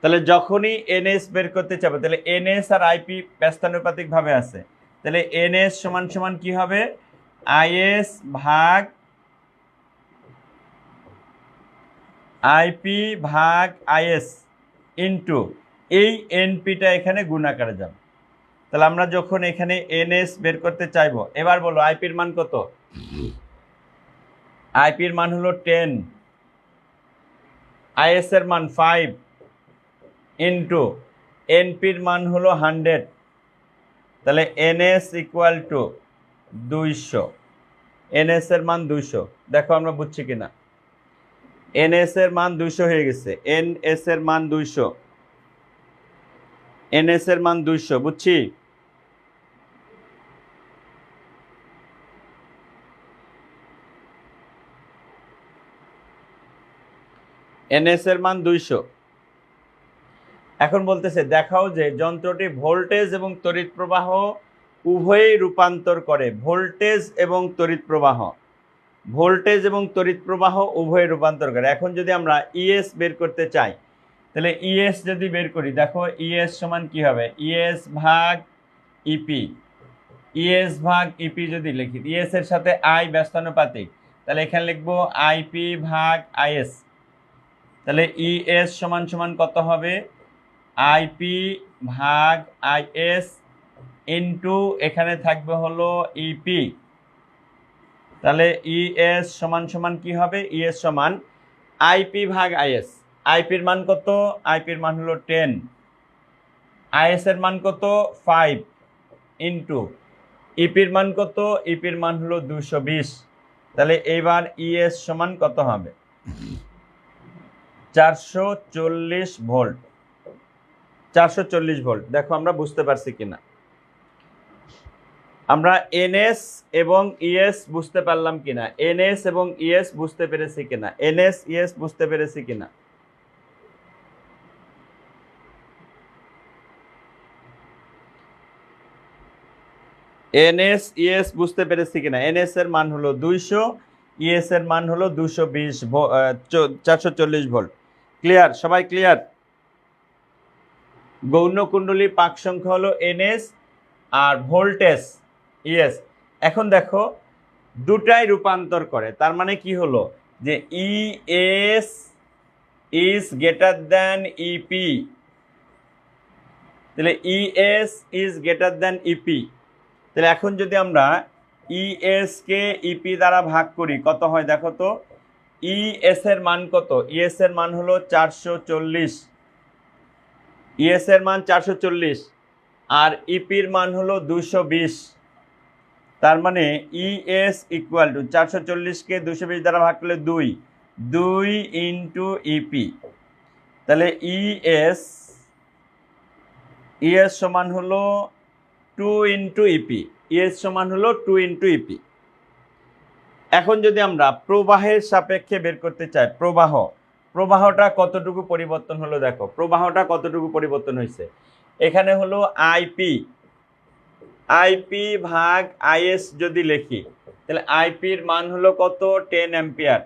তাহলে যখনই এনএস বের করতে চাবো, তাহলে এনএস আর আইপি ব্যস্তানুপাতিক ভাবে আছে, তাহলে এনএস সমান সমান কি হবে, আইএস ভাগ আইপি ভাগ আইএস ইন্টু এই এনপিটা এখানে গুণাকারে যাবে। তাহলে আমরা যখন এখানে এনএস বের করতে চাইবো, এবার বলো আইপির মান কত, আইপির মান হলো 10, আইএস এর মান 5 ইন্টু এনপির মান হলো 100, তাহলে এনএস ইকুয়াল টু 200, এনএস এর মান 200। দেখো আমরা বুঝছি কিনা, এনএস এর মান 200 হয়ে গেছে, এনএস এর মান 200, এনএস এর মান 200, বুঝছি? এনএস এর মান 200। এখন বলতেছে দেখাও যে যন্ত্রটি ভোল্টেজ এবং তড়িৎ প্রবাহ উভয়ই রূপান্তর করে, ভোল্টেজ এবং তড়িৎ প্রবাহ, ভোল্টেজ এবং তড়িৎ প্রবাহ উভয়ই রূপান্তর করে। এখন যদি আমরা ইএস বের করতে চাই, তাহলে ইএস যদি বের করি, দেখো ইএস সমান কি হবে, ইএস ভাগ ইপি, ইএস ভাগ ইপি যদি লিখি, ইএস এর সাথে আই ব্যস্তানুপাতিক, তাহলে এখানে লিখবো আইপি ভাগ আইএস। তাহলে ইএস সমান সমান কত হবে, আইপি ভাগ আইএস ইন্টু এখানে থাকবে হলো ইপি। তাহলে ইএস সমান সমান কি হবে, ইএস সমান আইপি ভাগ আইএস, আইপির মান কত, আইপির মান হলো 10, আইএস এর মান কত 5 ইন্টু ইপির মান কত, ইপির মান হলো 220। তাহলে এইবার ইএস সমান কত হবে, 440 ভোল্ট। 440 ভোল্ট, দেখো আমরা বুঝতে পারছি কিনা। আমরা এনএস এবং ইএস বুঝতে পারলাম কিনা, এনএস এবং ইএস বুঝতে পেরেছি কিনা, এনএস ইএস বুঝতে পেরেছি কিনা। এনএস ইএস বুঝতে পেরেছি কিনা। এনএস এর মান হলো 200, ইএস এর মান হলো 220 440 ভোল্ট। ক্লিয়ার? সবাই ক্লিয়ার? গৌণ কুণ্ডলী পাক সংখ্যা হলো এনএস আর ভোল্টেজ ইএস। এখন দেখো দুটাই রূপান্তর করে, তার মানে কি হলো যে ES is greater than EP, তাহলে ES is greater than EP. তাহলে এখন যদি আমরা ইএস কে ইপি দ্বারা ভাগ করি কত হয় দেখো তো। ইএস এর মান কত? ইএস এর মান হলো 440, ইএস এর মান 440 আর ইপির মান হলো 220। তার মানে ইএস ইকুয়াল টু 440কে 220 দ্বারা ভাগ করলে 2 ইন্টু ইপি। তাহলে ইএস সমান হলো 2 ইন্টু ইপি, ইএস সমান হলো 2 ইন্টু ইপি। এখন যদি আমরা প্রবাহের সাপেক্ষে বের করতে চাই, প্রবাহটা কতটুকু পরিবর্তন হলো দেখো, প্রবাহটা কতটুকু পরিবর্তন হয়েছে। এখানে হলো আইপি ভাগ আইএস যদি লিখি, তাহলে আইপির মান হলো কত? 10 অ্যাম্পিয়ার।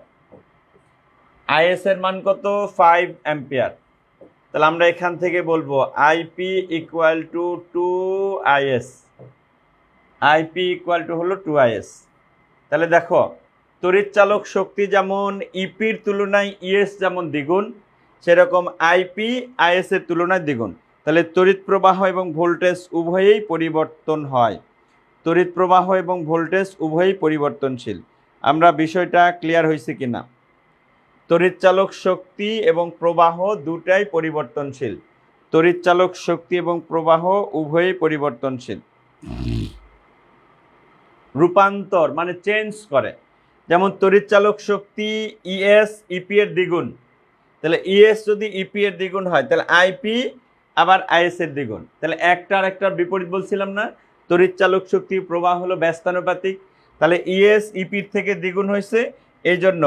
আইএস এর মান কত? 5 অ্যাম্পিয়ার। তাহলে আমরা এখান থেকে বলবো IP equal to 2IS, IP equal to হলো 2IS। তাহলে দেখো তড়িৎ চালক শক্তি যেমন ইপির তুলনায় ইএস যেমন দ্বিগুণ, সেরকম আইপি আইএস এর তুলনায় দ্বিগুণ। তাহলে তড়িৎ প্রবাহ এবং ভোল্টেজ উভয়েই পরিবর্তন হয়, তড়িৎ প্রবাহ এবং ভোল্টেজ উভয়ই পরিবর্তনশীল। আমরা বিষয়টা ক্লিয়ার হয়েছে কিনা? তড়িৎ চালক শক্তি এবং প্রবাহ দুটাই পরিবর্তনশীল, তড়িৎ চালক শক্তি এবং প্রবাহ উভয়ই পরিবর্তনশীল। রূপান্তর মানে চেঞ্জ করে, যেমন তড়িৎ চালক শক্তি ইএস ইপি এর দ্বিগুণ, তাহলে ইএস যদি ইপি এর দ্বিগুণ হয় তাহলে আইপি আবার আইএস এর দ্বিগুণ। তাহলে একটার বিপরীত বলছিলাম না, তড়িৎ চালক শক্তি প্রবাহ হলো ব্যস্তানুপাতিক। তাহলে ইএস ইপির থেকে দ্বিগুণ হয়েছে, এই জন্য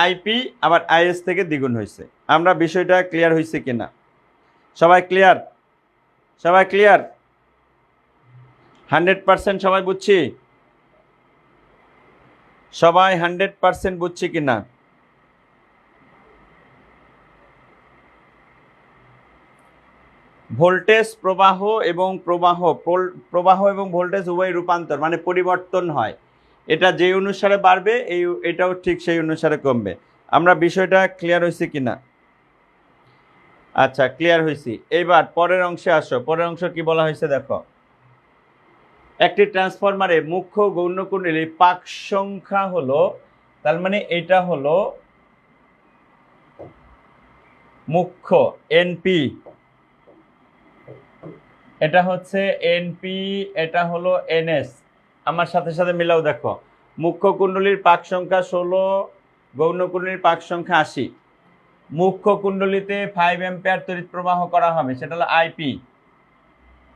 আইপি আবার আইএস থেকে দ্বিগুণ হয়েছে। আমরা বিষয়টা ক্লিয়ার হয়েছে কিনা? সবাই ক্লিয়ার? সবাই ক্লিয়ার? 100% সবাই বুঝছি? সবাই 100% বুঝছি কিনা? ভোল্টেজ প্রবাহ এবং ভোল্টেজ উভয় রূপান্তর মানে পরিবর্তন হয়, এটা যে অনুসারে বাড়বে এটাও ঠিক সেই অনুসারে কমবে। আমরা বিষয়টা ক্লিয়ার হয়েছে কিনা? আচ্ছা, ক্লিয়ার হয়েছি। এবার পরের অংশে আসো। পরের অংশ কি বলা হয়েছে দেখো, একটি ট্রান্সফরমারে মুখ্য গৌণ কুণ্ডলীর পাক সংখ্যা হলো, তার মানে এটা হলো মুখ্য এনপি, এটা হচ্ছে এনপি, এটা হলো এনএস। আমার সাথে সাথে মিলাও দেখো, মুখ্য কুণ্ডলীর পাক সংখ্যা 16, গৌণ কুণ্ডলীর পাক সংখ্যা 80। মুখ্য কুণ্ডলীতে 5 অ্যাম্পিয়ার তড়িৎ প্রবাহ করা হবে, সেটা হলো আইপি।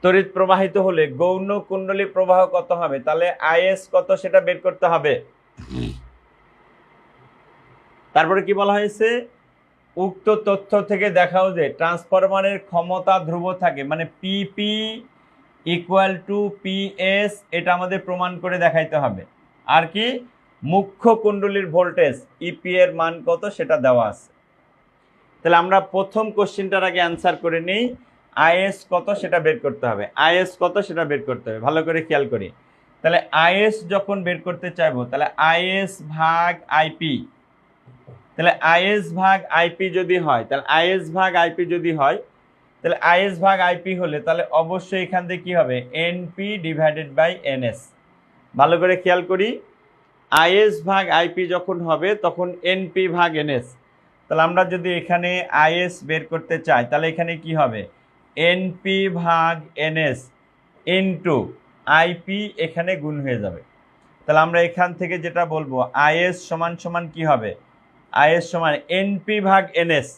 তড়িৎ প্রবাহিত হলে গৌণ কুণ্ডলী প্রবাহ কত হবে, তাহলে আইএস কত সেটা বের করতে হবে। তারপরে কি বলা হয়েছে, উক্ত তথ্য থেকে দেখাও যে ট্রান্সফরমারের ক্ষমতা ধ্রুব থাকে, মানে পিপি ইকুয়াল টু পিএস, এটা আমাদের প্রমাণ করে দেখাইতে হবে। আর কি, মুখ্য কুণ্ডলীর ভোল্টেজ ইপি এর মান কত সেটা দেওয়া আছে। তাহলে আমরা প্রথম কোশ্চেনটার আগে অ্যান্সার করে নিই, আইএস কত সেটা বের করতে হবে, আইএস কত সেটা বের করতে হবে। ভালো করে খেয়াল করি, তাহলে আইএস যখন বের করতে চাইবো তাহলে আইএস ভাগ আইপি, তাহলে আইএস ভাগ আইপি যদি হয়, তাহলে আইএস ভাগ আইপি যদি হয়, তাহলে আইএস ভাগ আইপি হলে তাহলে অবশ্যই এখান থেকে কি হবে, এনপি ডিভাইডেড বাই এনএস। ভালো করে খেয়াল করি, আইএস ভাগ আইপি যখন হবে তখন এনপি ভাগ এনএস। তাহলে আমরা যদি এখানে আইএস বের করতে চাই তাহলে এখানে কি হবে, এনপি ভাগ এনএস ইন্টু আইপি, এখানে গুণ হয়ে যাবে। তাহলে আমরা এখান থেকে যেটা বলবো আইএস সমান সমান কি হবে, আইএস সমান এনপি ভাগ এনএস।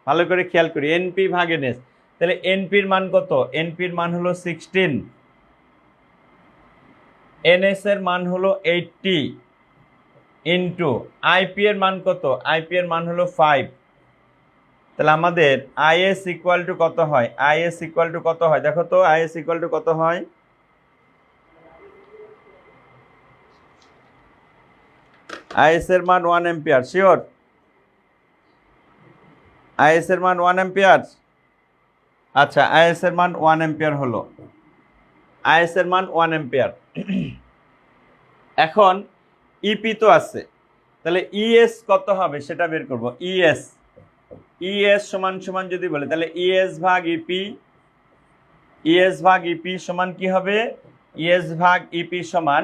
ভালো করে খেয়াল করি, এনপি ভাগ এনএস। তাহলে এনপির মান কত? এনপির মান হলো 16, এনএস এর মান হলো 80 ইন্টু আইপি এর মান কত? আইপি এর মান হলো 5। তাহলে আমাদের আইএস ইকুয়াল টু কত হয়? আইএস ইকুয়াল টু কত হয় দেখো তো, আইএস ইকুয়াল টু কত হয়? আইএস এর মান 1 এম্পিয়ার। শিওর? আইএস এর মান 1 এম্পিয়ার। আচ্ছা, আইএস এর মান 1 এম্পিয়ার হলো, আইএস এর মান 1 এম্পিয়ার। এখন ইপি তো আছে, তাহলে ইএস কত হবে সেটা বের করব। ইএস, ইএস সমান সমান যদি বলে তাহলে ইএস ভাগ ইপি, ইএস ভাগ ইপি সমান কি হবে? ইএস ভাগ ইপি সমান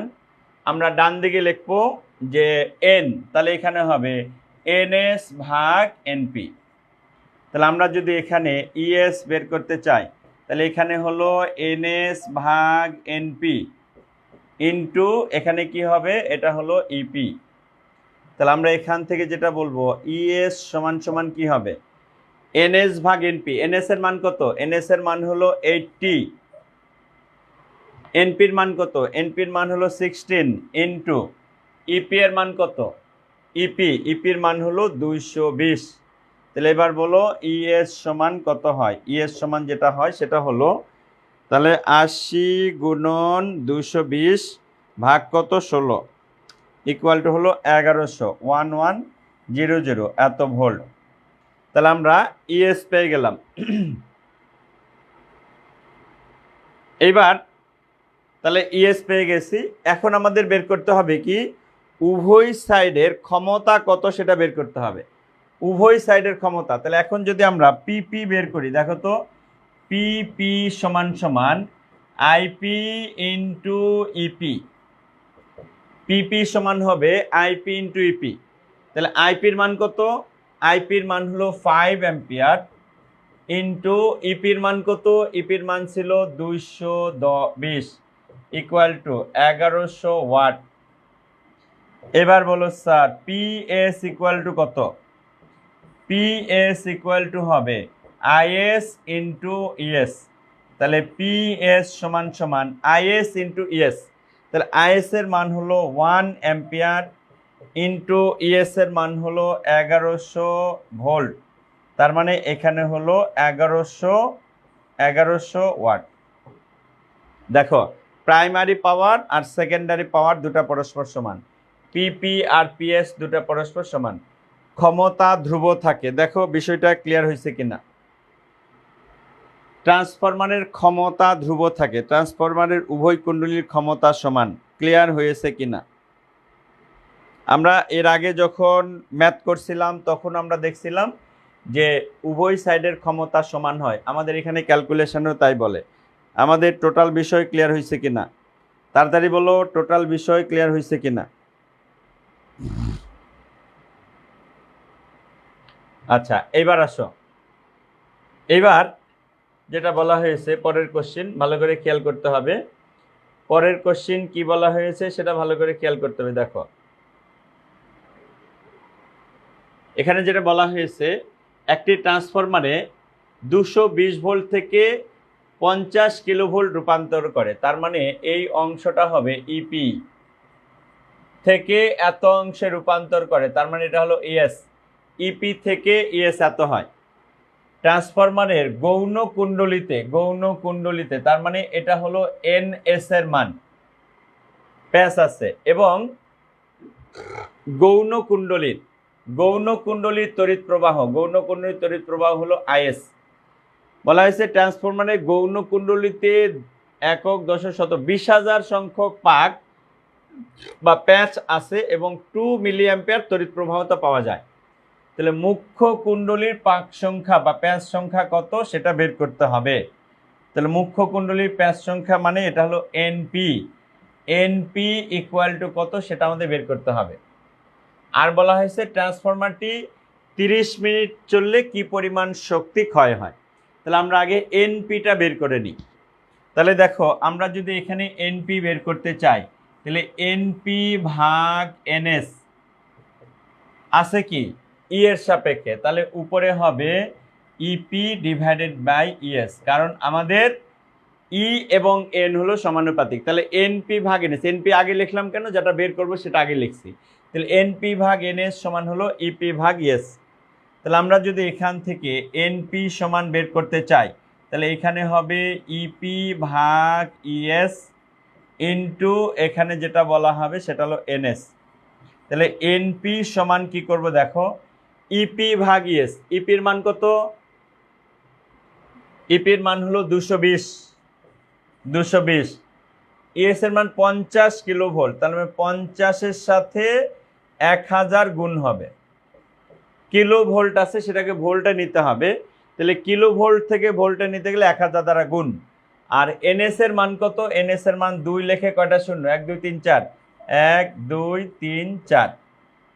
আমরা ডান দিকে লিখবো যে এন, তাহলে এখানে হবে এনএস ভাগ এনপি। তাহলে আমরা যদি এখানে ইএস বের করতে চাই তাহলে এখানে হলো এনএস ভাগ এনপি ইন্টু এখানে কি হবে? এটা হলো ইপি। তাহলে আমরা এখান থেকে যেটা বলবো ইএস সমান সমান কি হবে? এনএস ভাগ এনপি। এনএস এর মান কত? এনএস এর মান হলো 80, এনপির মান কত? এনপির মান হলো 16 ইন্টু ইপি এর মান কত? ইপির মান হলো 220। তাহলে এবার বলো ইএস সমান কত হয়? ইএস সমান যেটা হয় সেটা হলো তাহলে 80 গুণন 220 ভাগ কত? 16 ইকুয়াল টু হলো 1100 এত ভোল্ট। তাহলে আমরা ইএস পেয়ে গেলাম। এইবার তাহলে ইএস পেয়ে গেছি, এখন আমাদের বের করতে হবে কি? উভয় সাইডের ক্ষমতা কত সেটা বের করতে হবে, উভয় সাইডের ক্ষমতা। তাহলে এখন যদি আমরা পিপি বের করি, দেখো তো পিপি সমান সমান আইপি ইন্টু ইপি। পিপি সমান হবে আইপি ইন্টু ইপি। তাহলে আইপির মান কত? আইপির মান হলো 5 এম্পিয়ার ইন্টু ইপির মান কত? ইপির মান ছিল 220 ইকুয়াল টু 1100 ওয়াট। এবার বলো স্যার পিএস ইকুয়াল টু কত? পিএস ইকুয়াল টু হবে আইএস ইন্টু ইএস। তাহলে পিএস সমান সমান আইএস ইন্টু ইএস। তাহলে আইএস এর মান হলো 1 এম্পিয়ার ইন্টু ইএস এর মান হলো 1100 ভোল্ট। তার মানে এখানে হলো 1100 ওয়াট। দেখো প্রাইমারি পাওয়ার আর সেকেন্ডারি পাওয়ার দুটা পরস্পর সমান, পিপি আর পিএস দুটা পরস্পর সমান, ক্ষমতা ধ্রুব থাকে। দেখো বিষয়টা ক্লিয়ার হয়েছে কিনা? ট্রান্সফরমারের ক্ষমতা ধ্রুব থাকে, ট্রান্সফরমারের উভয় কুণ্ডলীর ক্ষমতা সমান। ক্লিয়ার হয়েছে কিনা? আমরা এর আগে যখন ম্যাথ করছিলাম তখন আমরা দেখছিলাম যে উভয় সাইডের ক্ষমতা সমান হয়, আমাদের এখানে ক্যালকুলেশনও তাই বলে। আমাদের টোটাল বিষয় ক্লিয়ার হয়েছে কিনা? তাড়াতাড়ি বলো টোটাল বিষয় ক্লিয়ার হয়েছে কিনা? আচ্ছা এইবার আসো, এইবার যেটা বলা হয়েছে পরের কোশ্চিন ভালো করে খেয়াল করতে হবে। পরের কোশ্চিন কি বলা হয়েছে সেটা ভালো করে খেয়াল করতে হবে। দেখো এখানে যেটা বলা হয়েছে একটি ট্রান্সফরমারে 220 ভোল্ট থেকে 50 কিলোভোল্ট রূপান্তর করে, তার মানে এই অংশটা হবে ইপি, থেকে এত অংশে রূপান্তর করে, তার মানে এটা হলো ইএস। ইপি থেকে ইএস এত হয়। ট্রান্সফরমারের গৌণ কুণ্ডলিতে তার মানে এটা হলো এনএস এর মান, প্যাচ আছে, এবং গৌণ কুণ্ডলীর তড়িৎ প্রবাহ হলো আইএস। বলা হয়েছে ট্রান্সফরমারের গৌণ কুণ্ডলীতে একক দশক শত 20,000 সংখ্যক পাক বা প্যাচ আছে এবং 2 মিলি অ্যাম্পিয়ার তড়িৎ প্রবাহতা পাওয়া যায়। তাহলে মুখ্য কুণ্ডলীর পাক সংখ্যা বা প্যাচ সংখ্যা কত সেটা বের করতে হবে। তাহলে মুখ্য কুণ্ডলীর প্যাচ সংখ্যা মানে এটা হলো এনপি ইকুয়াল টু কত সেটা আমাদের বের করতে হবে। আর বলা হয়েছে ট্রান্সফরমারটি 30 মিনিট চললে কি পরিমাণ শক্তি ক্ষয় হয়। তাহলে আমরা আগে এনপিটা বের করে নিই। তাহলে দেখো আমরা যদি এখানে এনপি বের করতে চাই তাহলে এনপি ভাগ এনএস আছে কি ই এর সাপেক্ষে, তাহলে উপরে হবে ইপি ডিভাইডেড বাই ইএস, কারণ আমাদের ই এবং এন হলো সমানুপাতিক। তাহলে এনপি ভাগ এনএস, এনপি আগে লিখলাম কেন, যেটা বের করবো সেটা আগে লিখছি। তাহলে এনপি ভাগ এনএস সমান হলো ইপি ভাগ ইএস। তাহলে আমরা যদি এখান থেকে এনপি সমান বের করতে চাই, তাহলে এখানে হবে ইপি ভাগ ইএস ইন্টু এখানে যেটা বলা হবে সেটা হলো এনএস। তাহলে এনপি সমান কি করব দেখো, ইপি ভাগ ইএস। ইপির মান কত? ইপির মান হলো 220। ইএস এর মান 50 কিলো ভোল্ট, তাহলে 50-এর সাথে 1000 গুণ হবে। কিলো ভোল্ট আছে, সেটাকে ভোল্টে নিতে হবে। তাহলে কিলো ভোল্ট থেকে ভোল্টে নিতে গেলে 1000 দ্বারা গুণ। আর এনএস এর মান কত? এনএস এর মান 2 লেখে কয়টা শূন্য? 1 2 3 4, 1 2 3 4।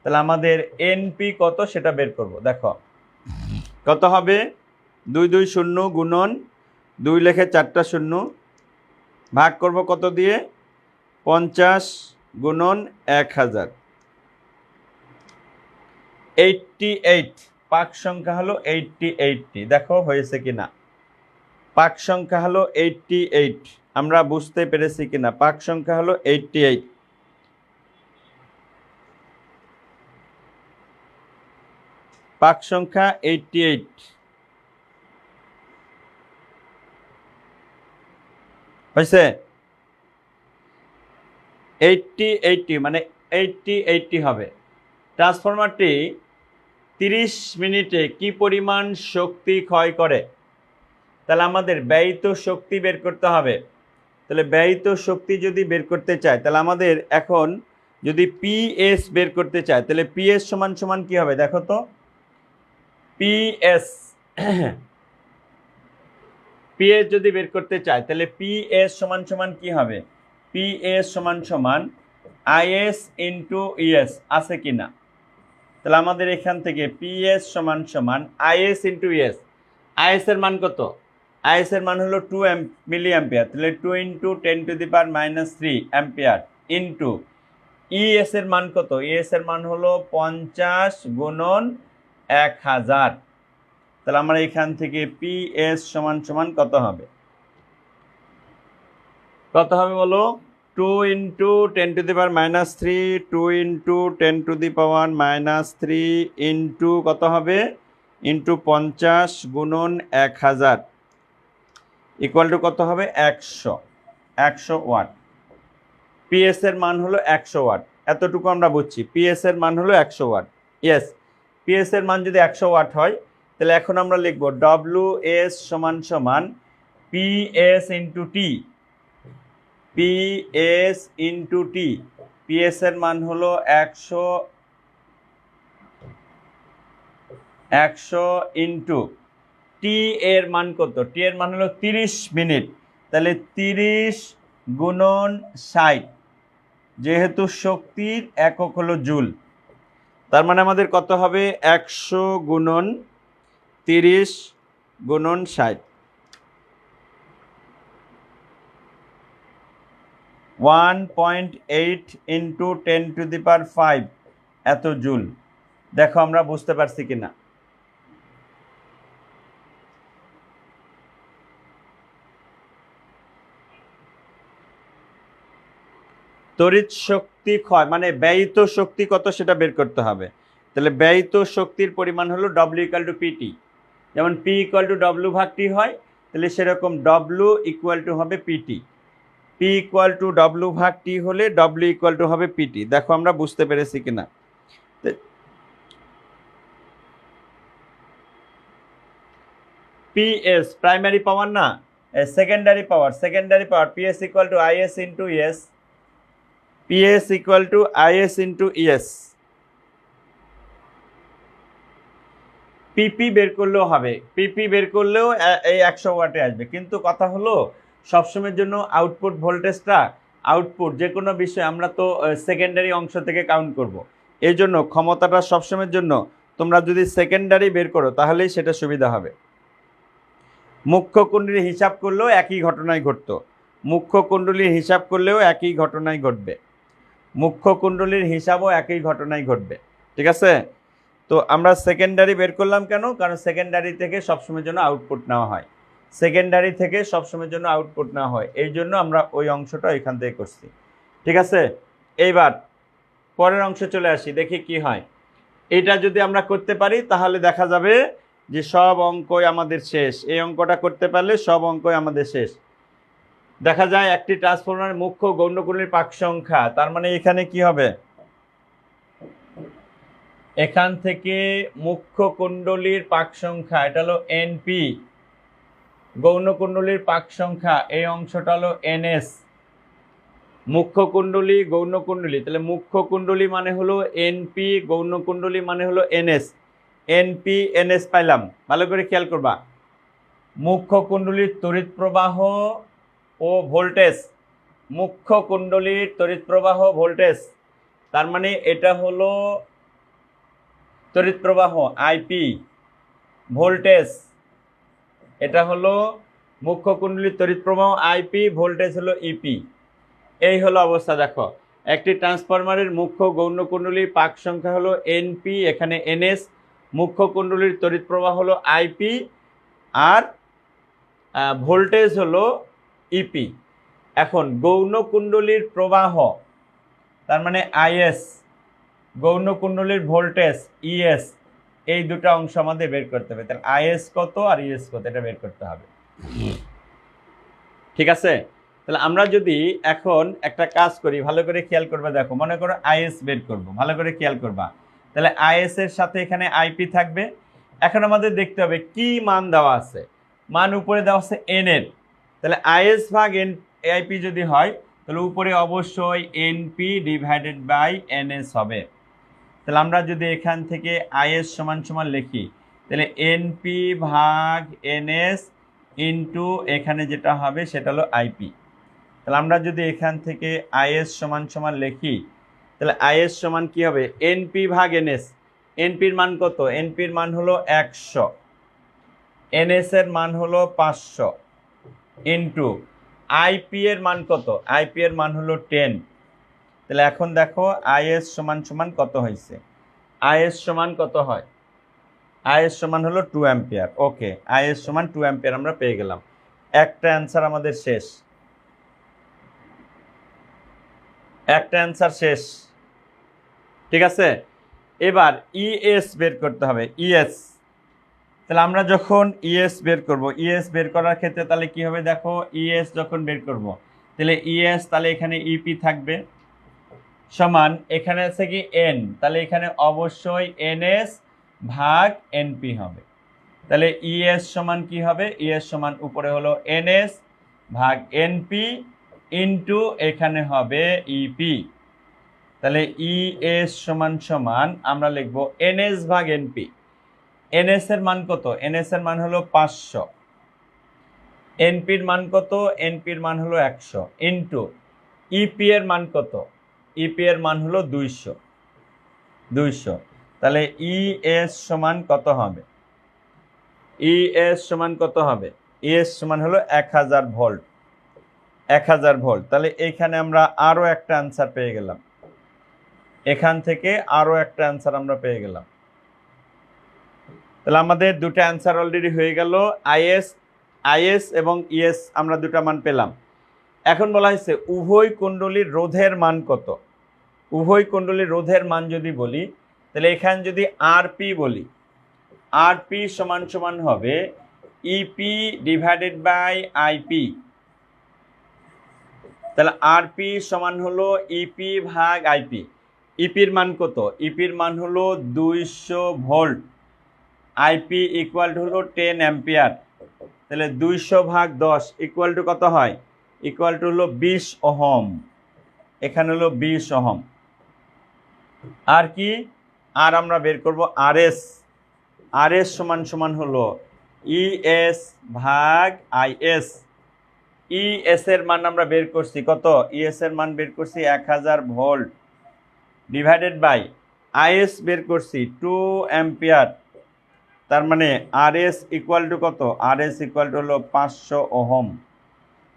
তাহলে আমাদের এনপি কত সেটা বের করব। দেখো কত হবে, 2 2 0 গুণন 2 লেখে 4টা শূন্য, ভাগ করব কত দিয়ে? 50 গুণন 1000, 88। পাক সংখ্যা হলো 88টি। দেখো হয়েছে কিনা, পাক সংখ্যা হলো 88। আমরা বুঝতে পেরেছি কিনা? পাক সংখ্যা হলো 88। পাক সংখ্যা 88 হয়েছে। 80 মানে 80 হবে। ট্রান্সফরমারটি 30 মিনিটে কি পরিমাণ শক্তি ক্ষয় করে? তাহলে আমাদের ব্যয়িত শক্তি বের করতে হবে। তাহলে ব্যয়িত শক্তি যদি বের করতে চাই, তাহলে আমাদের এখন যদি পিএস বের করতে চাই, তাহলে পিএস সমান সমান কি হবে দেখো তো। পিএস পিএস যদি বের করতে চাই, তাহলে পিএস সমান সমান কি হবে? পিএস সমান সমান আইএস ইন্টু ইএস, আছে কিনা? তাহলে আমাদের এখান থেকে পিএস সমান সমান আইএস ইন্টু ইএস। আইএস এর মান কত? আইএস এর মান হলো 2 মিলি অ্যাম্পিয়ার, তাহলে 2 × 10⁻³ অ্যাম্পিয়ার ইন্টু ইএস এর মান কত? ইএস এর মান হলো 50 গুণন 1000। তাহলে আমরা এখান থেকে পিএস সমান সমান কত হবে? কত হবে বলো? 2 × 10⁻³ 2 × 10⁻³ ইন্টু কত হবে? ইন্টু 50 গুণন 1000 ইকুয়াল টু কত হবে? 100 ওয়াট। পিএস এর মান হলো 100 ওয়াট। এতটুকু আমরা বুঝছি, পিএস এর মান হলো 100 ওয়াট। ইয়েস, পিএস এর মান যদি 100 ওয়াট হয়, তাহলে এখন আমরা লিখব ডব্লিউএস সমান সমান PS into T. PS into T, PS এর মান হলো 100 ইন্টু টি এর মান কত? টি এর মান হলো 30 মিনিট, তাহলে 30 গুণন 60, যেহেতু শক্তির একক হলো জুল, তার মানে আমাদের কত হবে? 100 গুণন 30 গুণন 60, 1.8 × 10⁵ এত জুল। দেখো আমরা বুঝতে পারছি কিনা। তড়িৎ শক্তি ক্ষয় মানে ব্যয়িত শক্তি কত সেটা বের করতে হবে। তাহলে ব্যয়িত শক্তির পরিমাণ হলো W = PT। যেমন P = W/T হয়, তাহলে সেরকম W = হবে PT। P = W/T হলে W = হবে PT। দেখো আমরা বুঝতে পেরেছি কিনা। PS প্রাইমারি পাওয়ার না, secondary power. PS = IS × ES। PS = IS × ES। পিপি বের করলেও হবে, পিপি বের করলেও এই 100 ওয়াটে আসবে। কিন্তু কথা হলো সবসময়ের জন্য আউটপুট ভোল্টেজটা, আউটপুট যে কোনো বিষয় আমরা তো সেকেন্ডারি অংশ থেকে কাউন্ট করব। এই জন্য ক্ষমতাটা সবসময়ের জন্য তোমরা যদি সেকেন্ডারি বের করো তাহলেই সেটা সুবিধা হবে। মুখ্য কুণ্ডলীর হিসাব করলেও একই ঘটনাই ঘটতো, মুখ্য কুণ্ডলীর হিসাব করলেও একই ঘটনাই ঘটবে, মুখ্য কুণ্ডলীর হিসাবও একই ঘটনাই ঘটবে। ঠিক আছে? তো তো আমরা সেকেন্ডারি বের করলাম কেন? কারণ সেকেন্ডারি থেকে সবসময়ের জন্য আউটপুট নেওয়া হয়, সেকেন্ডারি থেকে সবসময়ের জন্য আউটপুট নেওয়া হয়, এই জন্য আমরা ওই অংশটা এখান থেকে করছি। ঠিক আছে, এইবার পরের অংশে চলে আসি, দেখি কি হয়। এটা যদি আমরা করতে পারি তাহলে দেখা যাবে যে সব অঙ্কই আমাদের শেষ। এই অঙ্কটা করতে পারলে সব অঙ্কই আমাদের শেষ। দেখা যায় একটি ট্রান্সফরমারের মুখ্য গৌণকুণ্ডলীর পাক সংখ্যা, তার মানে এখানে কি হবে, এখান থেকে মুখ্য কুণ্ডলীর পাক সংখ্যা, এটা হলো এনপি, গৌণকুণ্ডলীর পাক সংখ্যা এই অংশটা হলো এনএস। মুখ্য কুণ্ডলী গৌণকুণ্ডলী, তাহলে মুখ্য কুণ্ডলী মানে হলো এনপি, গৌণকুণ্ডলী মানে হলো এনএস। এনপি এনএস পাইলাম, ভালো করে খেয়াল করবা। মুখ্য কুণ্ডলীর তড়িৎ প্রবাহ ও ভোল্টেজ, মুখ্য কুণ্ডলীর তড়িৎ প্রবাহ ভোল্টেজ, তার মানে এটা হলো তড়িৎ প্রবাহ আইপি, ভোল্টেজ এটা হলো মুখ্য কুণ্ডলীর তড়িৎ প্রবাহ আইপি, ভোল্টেজ হলো ইপি। এই হলো অবস্থা। দেখো একটি ট্রান্সফরমারের মুখ্য গৌণকুণ্ডলীর পাক সংখ্যা হলো এনপি, এখানে এনএস, মুখ্য কুণ্ডলীর তড়িৎ প্রবাহ হলো আইপি, আর ভোল্টেজ হলো ইপি। এখন গৌণকুণ্ডলীর প্রবাহ তার মানে আইএস, গৌণকুণ্ডলীর ভোল্টেজ ইএস, এই দুটো অংশ আমাদের বের করতে হবে। তাহলে আইএস কত আর ইএস কত এটা বের করতে হবে। ঠিক আছে, তাহলে আমরা যদি এখন একটা কাজ করি, ভালো করে খেয়াল করবে। দেখো মনে করো আইএস বের করব, ভালো করে খেয়াল করবা। তাহলে আইএস এর সাথে এখানে আইপি থাকবে। এখন আমাদের দেখতে হবে কি মান দেওয়া আছে। মান উপরে দেওয়া আছে এন এর, তাহলে আইএস ভাগ এন আইপি যদি হয় তাহলে উপরে অবশ্যই এনপি ডিভাইডেড বাই এনএস হবে। তাহলে আমরা যদি এখান থেকে আইএস সমান সমান লিখি, তাহলে এনপি ভাগ এনএস ইন্টু এখানে যেটা হবে সেটা হলো আইপি। তাহলে আমরা যদি এখান থেকে আইএস সমান সমান লিখি, তাহলে আইএস সমান কি হবে, এনপি ভাগ এনএস। এনপির মান কত? এনপির মান হলো 100, এনএস এর মান হলো 500 ইন্টু আইপি এর মান কত? আইপি এর মান হলো 10। তাহলে এখন দেখো আইএস সমান সমান কত হয়েছে। আইএস সমান কত হয়? আইএস সমান হলো 2 অ্যাম্পিয়ার। ওকে, আইএস সমান 2 অ্যাম্পিয়ার আমরা পেয়ে গেলাম। একটা অ্যান্সার আমাদের শেষ, একটা অ্যান্সার শেষ। ঠিক আছে, এবার ইএস বের করতে হবে। ইএস, তাহলে আমরা যখন ইএস বের করব, ইএস বের করার ক্ষেত্রে তাহলে কি হবে, দেখো ইএস যখন বের করব তাহলে ইএস, তাহলে এখানে ইপি থাকবে সমান এখানে আছে কি এন, তাহলে এখানে অবশ্যই এনএস ভাগ এনপি হবে। তাহলে ইএস সমান কি হবে? ইএস সমান উপরে হলো এনএস ভাগ এনপি ইন্টু এখানে হবে ইপি। তাহলে ইএস সমান সমান আমরা লিখব এনএস ভাগ এনপি। এনএস এর মান কত? এনএস এর মান হলো 500, এনপির মান কত? এনপির মান হলো 100 ইন্টু ইপি এর মান কত? ইপি এর মান হলো 200। তাহলে ইএস সমান কত হবে? ইএস সমান কত হবে? ইএস সমান হলো 1000 ভোল্ট, 1000 ভোল্ট। তাহলে এইখানে আমরা আরো একটা আনসার পেয়ে গেলাম, এখান থেকে আরো একটা আনসার আমরা পেয়ে গেলাম। তাহলে আমাদের দুটো অ্যান্সার অলরেডি হয়ে গেল। আইএস এবং ইএস আমরা দুটো মান পেলাম। এখন বলা হয়েছে উভয় কুণ্ডলীর রোধের মান কত। উভয় কুণ্ডলীর রোধের মান যদি বলি, তাহলে এখানে যদি আরপি বলি, আরপি সমান সমান হবে ইপি ডিভাইডেড বাই আইপি। তাহলে আরপি সমান হলো ইপি ভাগ আইপি। ইপির মান কত? ইপির মান হলো 200 ভোল্ট, আইপি ইকুয়াল টু হলো 10 অ্যাম্পিয়ার। তাহলে 200 ভাগ 10 ইকুয়াল টু কত হয়? ইকুয়াল টু হলো 20 ওহম। এখানে হলো 20 ওহম। আর কি? আর আমরা বের করব আরএস। আরএস সমান সমান হলো ইএস ভাগ আইএস। ইএস এর মান আমরা বের করছি কত? ইএস এর মান বের করছি 1000 ভোল্ট ডিভাইডেড বাই আইএস বের করছি 2 অ্যাম্পিয়ার। তার মানে আরএস ইকুয়াল টু কত? আরএস ইকুয়াল টু হলো 500 ওহম।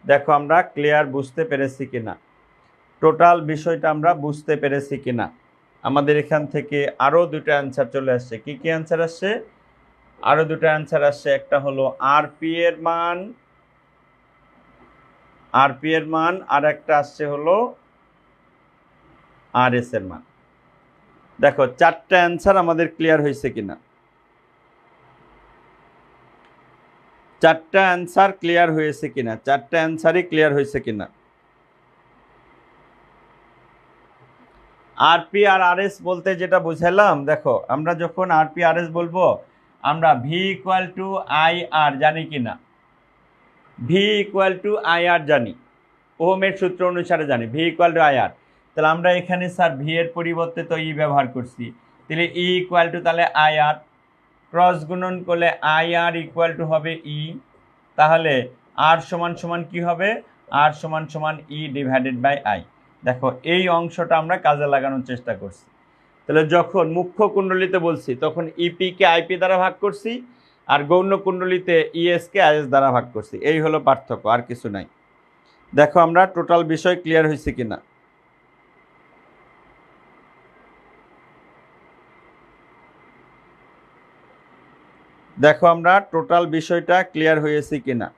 দেখো আমরা ক্লিয়ার বুঝতে পেরেছি কিনা, টোটাল বিষয়টা আমরা বুঝতে পেরেছি কিনা। আমাদের এখান থেকে আরও দুটো অ্যান্সার চলে আসছে। কি কি অ্যান্সার আসছে? আরও দুটো অ্যান্সার আসছে। একটা হলো আরপি এর মান, আর একটা আসছে হলো আরএস এর মান। দেখো চারটা অ্যান্সার আমাদের ক্লিয়ার হয়েছে কিনা, চারটা অ্যান্সার ক্লিয়ার হয়েছে কিনা, চারটা অ্যান্সারই ক্লিয়ার হয়েছে কিনা। আরপি আর আরএস বলতে যেটা বুঝালাম, দেখো আমরা যখন আরপি আরএস বলবো, আমরা ভি ইকুয়াল টু আই আর জানি কিনা, ভি ইকুয়াল টু আই আর জানি, ওহমের সূত্র অনুসারে জানি ভি ইকুয়াল টু আই আর। তাহলে আমরা এখানে স্যার ভি এর পরিবর্তে তো ই ব্যবহার করছি, তাহলে ই ইকুয়াল টু তাহলে আই আর, ক্রস গুণন করলে আই আর ইকুয়াল টু হবে ই, তাহলে আর সমান সমান কি হবে, আর সমান সমান ই ডিভাইডেড বাই আই। দেখো এই অংশটা আমরা কাজে লাগানোর চেষ্টা করছি। তাহলে যখন মুখ্য কুণ্ডলিতে বলছি তখন ইপি কে আইপি দ্বারা ভাগ করছি, আর গৌণ কুণ্ডলিতে ইএস কে আইএস দ্বারা ভাগ করছি। এই হলো পার্থক্য, আর কিছু নাই। দেখো আমরা টোটাল বিষয় ক্লিয়ার হয়েছে কিনা। দেখো আমরা টোটাল বিষয়টা ক্লিয়ার হয়েছে কিনা।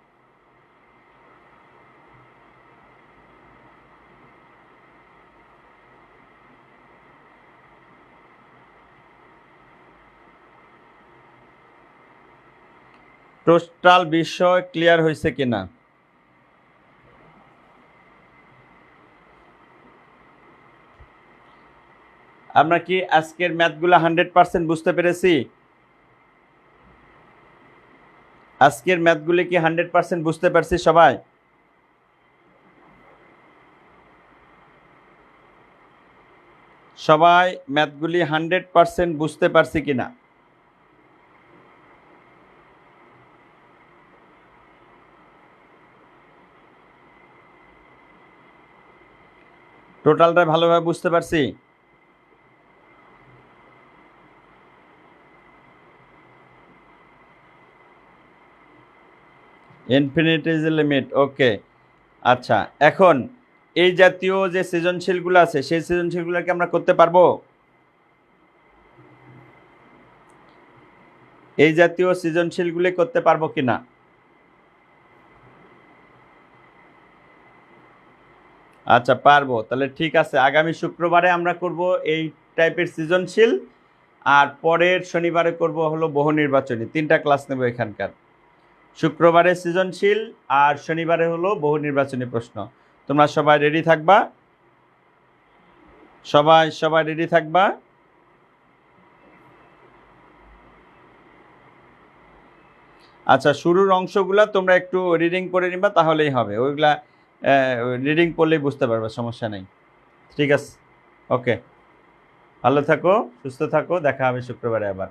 টোটাল বিষয় ক্লিয়ার হয়েছে কিনা। আমরা কি আজকের ম্যাথগুলো 100% বুঝতে পেরেছি? আজকের ম্যাথগুলি কি 100% বুঝতে পারছি সবাই? সবাই ম্যাথগুলি 100% বুঝতে পারছি কিনা? টোটালটা ভালোভাবে বুঝতে পারছি? ইনফিনিটি ইজ লিমিট, ওকে। আচ্ছা, এখন এই জাতীয় যে সৃজনশীলগুলো আছে সেই সৃজনশীলগুলোকে আমরা করতে পারবো? এই জাতীয় সৃজনশীলগুলি করতে পারবো কিনা? আচ্ছা পারবো, তাহলে ঠিক আছে। আগামী শুক্রবারে আমরা করব এই টাইপের সৃজনশীল, আর পরের শনিবারে করব হলো বহু নির্বাচনী। 3টা ক্লাস নেব এখানকার। শুক্রবারে সৃজনশীল আর শনিবারে হলো বহু নির্বাচনী প্রশ্ন। তোমরা সবাই রেডি থাকবা, সবাই রেডি থাকবা। আচ্ছা, শুরুর অংশগুলা তোমরা একটু রিডিং করে নিবা, তাহলেই হবে। ওইগুলা রিডিং পড়লেই বুঝতে পারবে, সমস্যা নেই। ঠিক আছে, ওকে। ভালো থাকো, সুস্থ থাকো, দেখা হবে শুক্রবারে আবার।